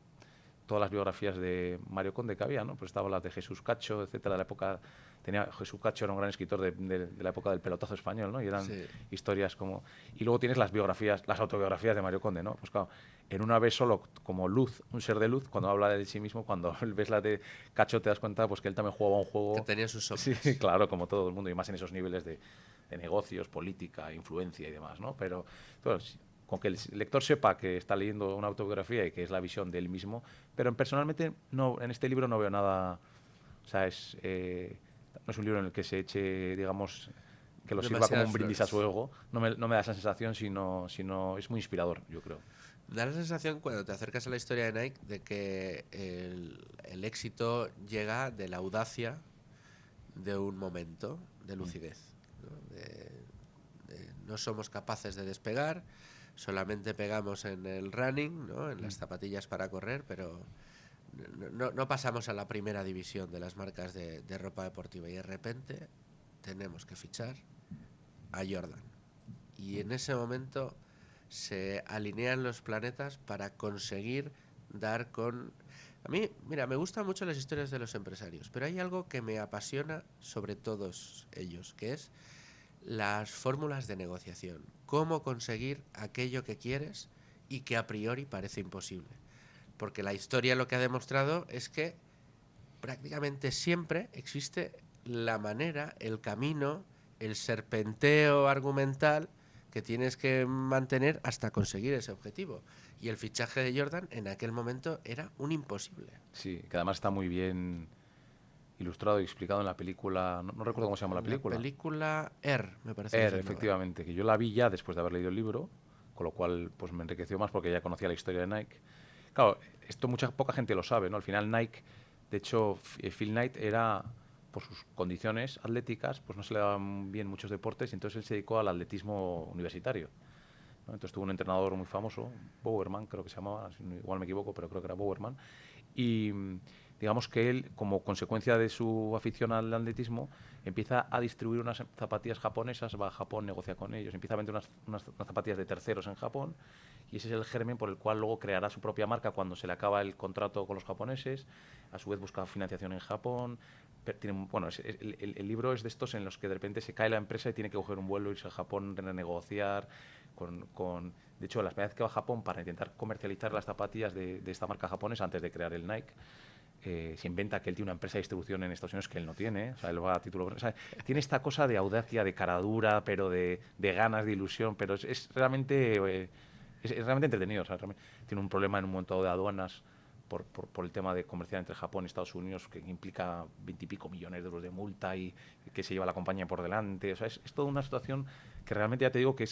[SPEAKER 15] todas las biografías de Mario Conde que había, ¿no? Pues estaban las de Jesús Cacho, etcétera, de la época. Jesús Cacho era un gran escritor de la época del pelotazo español, ¿no? Y eran historias como... Y luego tienes las autobiografías de Mario Conde, ¿no? Pues claro, en una vez solo, como luz, un ser de luz, cuando habla de sí mismo, cuando ves la de Cacho te das cuenta pues que él también jugaba un juego...
[SPEAKER 1] Que tenía sus sombras.
[SPEAKER 15] Sí, claro, como todo el mundo, y más en esos niveles de negocios, política, influencia y demás, ¿no? Pero con que el lector sepa que está leyendo una autobiografía y que es la visión de él mismo, pero personalmente no, en este libro no veo nada, o sea, no es un libro en el que se eche, digamos, que lo sirva como un brindis a su ego, no me da esa sensación, sino es muy inspirador, yo creo.
[SPEAKER 1] Da la sensación cuando te acercas a la historia de Nike de que el éxito llega de la audacia de un momento de lucidez, ¿no? No somos capaces de despegar, solamente pegamos en el running, ¿no? En las zapatillas para correr, pero no pasamos a la primera división de las marcas de ropa deportiva, y de repente tenemos que fichar a Jordan. Y en ese momento se alinean los planetas para conseguir dar con... A mí, mira, me gustan mucho las historias de los empresarios, pero hay algo que me apasiona sobre todos ellos, que es las fórmulas de negociación. Cómo conseguir aquello que quieres y que a priori parece imposible. Porque la historia lo que ha demostrado es que prácticamente siempre existe la manera, el camino, el serpenteo argumental que tienes que mantener hasta conseguir ese objetivo. Y el fichaje de Jordan en aquel momento era un imposible.
[SPEAKER 15] Sí, que además está muy bien ilustrado y explicado en la película, no recuerdo cómo se llama la película.
[SPEAKER 1] La película me parece.
[SPEAKER 15] Efectivamente, que yo la vi ya después de haber leído el libro, con lo cual pues me enriqueció más porque ya conocía la historia de Nike. Claro, esto poca gente lo sabe, ¿no? Al final Nike, de hecho, Phil Knight era, por sus condiciones atléticas, pues no se le daban bien muchos deportes, y entonces él se dedicó al atletismo universitario, ¿no? Entonces tuvo un entrenador muy famoso, Bowerman creo que se llamaba, igual me equivoco, pero creo que era Bowerman, y digamos que él, como consecuencia de su afición al atletismo, empieza a distribuir unas zapatillas japonesas, va a Japón, negocia con ellos, empieza a vender unas zapatillas de terceros en Japón, y ese es el germen por el cual luego creará su propia marca cuando se le acaba el contrato con los japoneses, a su vez busca financiación en Japón. El libro es de estos en los que de repente se cae la empresa y tiene que coger un vuelo, irse a Japón, renegociar de hecho, la primera vez que va a Japón para intentar comercializar las zapatillas de esta marca japonesa antes de crear el Nike, se inventa que él tiene una empresa de distribución en Estados Unidos que él no tiene, o sea, él va a título... O sea, tiene esta cosa de audacia, de caradura, pero de ganas, de ilusión, pero es realmente entretenido. O sea, tiene un problema en un momento de aduanas por el tema de comercial entre Japón y Estados Unidos, que implica 20 y pico millones de euros de multa y que se lleva la compañía por delante. O sea, es toda una situación que realmente ya te digo que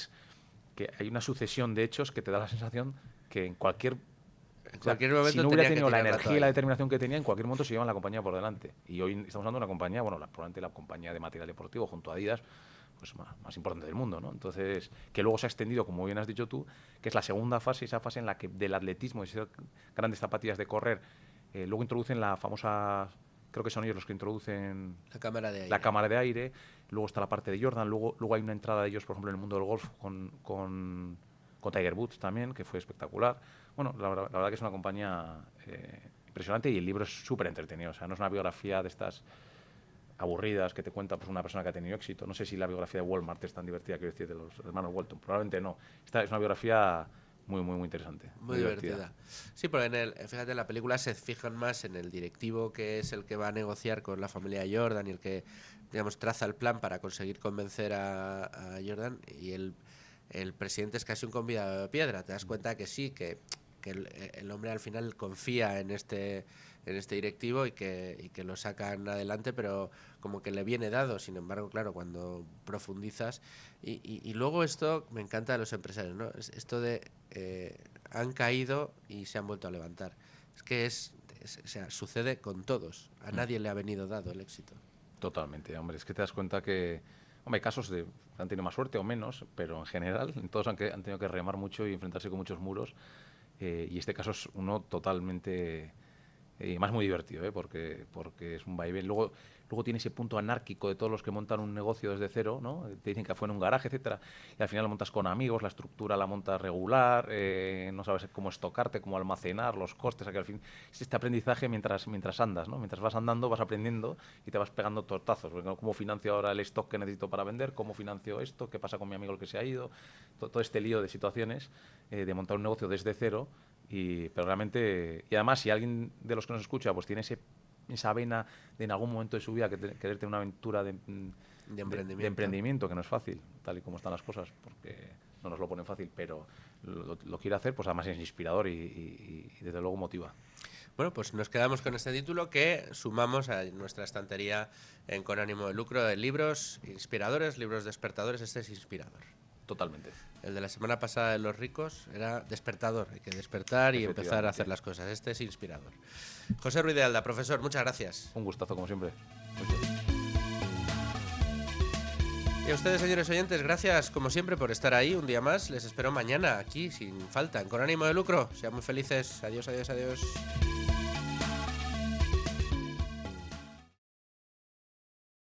[SPEAKER 15] hay una sucesión de hechos que te da la sensación que en cualquier
[SPEAKER 1] momento,
[SPEAKER 15] si no hubiera tenido la energía y la determinación que tenía, en cualquier momento se llevan la compañía por delante. Y hoy estamos hablando de una compañía, probablemente la compañía de material deportivo junto a Adidas, pues más importante del mundo, ¿no? Entonces, que luego se ha extendido, como bien has dicho tú, que es la segunda fase, esa fase en la que del atletismo, de esas grandes zapatillas de correr, luego introducen la famosa creo que son ellos los que introducen
[SPEAKER 1] la cámara de aire.
[SPEAKER 15] Luego está la parte de Jordan, luego hay una entrada de ellos, por ejemplo, en el mundo del golf con Tiger Woods también, que fue espectacular. Bueno, la verdad que es una compañía impresionante, y el libro es súper entretenido. O sea, no es una biografía de estas aburridas que te cuenta pues, una persona que ha tenido éxito. No sé si la biografía de Walmart es tan divertida, quiero decir, de los hermanos Walton. Probablemente no. Esta es una biografía muy interesante.
[SPEAKER 1] Muy divertida. Sí, porque fíjate, en la película se fijan más en el directivo, que es el que va a negociar con la familia Jordan y el que, digamos, traza el plan para conseguir convencer a Jordan, y el presidente es casi un convidado de piedra. Te das cuenta que sí, que el hombre al final confía en este directivo y que lo sacan adelante, pero como que le viene dado. Sin embargo, claro, cuando profundizas y luego esto me encanta de los empresarios, ¿no? Esto de han caído y se han vuelto a levantar. Es que o sea, sucede con todos. A nadie le ha venido dado el éxito.
[SPEAKER 15] Totalmente, hombre. Es que te das cuenta que hay casos de han tenido más suerte o menos, pero en general todos han tenido que remar mucho y enfrentarse con muchos muros. Y este caso es uno totalmente, y más muy divertido, porque es un vaivén. Luego tiene ese punto anárquico de todos los que montan un negocio desde cero, ¿no? Te dicen que fue en un garaje, etcétera, y al final lo montas con amigos, la estructura la montas regular, no sabes cómo estocarte, cómo almacenar, los costes, aquí al fin es este aprendizaje mientras andas, ¿no? Mientras vas andando vas aprendiendo y te vas pegando tortazos. ¿Cómo financio ahora el stock que necesito para vender? ¿Cómo financio esto? ¿Qué pasa con mi amigo el que se ha ido? Todo este lío de situaciones de montar un negocio desde cero. Pero realmente, y además si alguien de los que nos escucha pues tiene esa vena de en algún momento de su vida querer tener una aventura de emprendimiento, que no es fácil, tal y como están las cosas, porque no nos lo ponen fácil, pero lo quiere hacer, pues además es inspirador y desde luego motiva.
[SPEAKER 1] Bueno, pues nos quedamos con este título que sumamos a nuestra estantería en Con ánimo de lucro de libros inspiradores, libros despertadores. Este es inspirador.
[SPEAKER 15] Totalmente.
[SPEAKER 1] El de la semana pasada de los ricos era despertador. Hay que despertar y empezar a hacer las cosas. Este es inspirador. José Ruiz de Alda, profesor, muchas gracias.
[SPEAKER 15] Un gustazo, como siempre.
[SPEAKER 1] Y a ustedes, señores oyentes, gracias como siempre por estar ahí un día más. Les espero mañana aquí, sin falta, en Con ánimo de lucro. Sean muy felices. Adiós, adiós, adiós.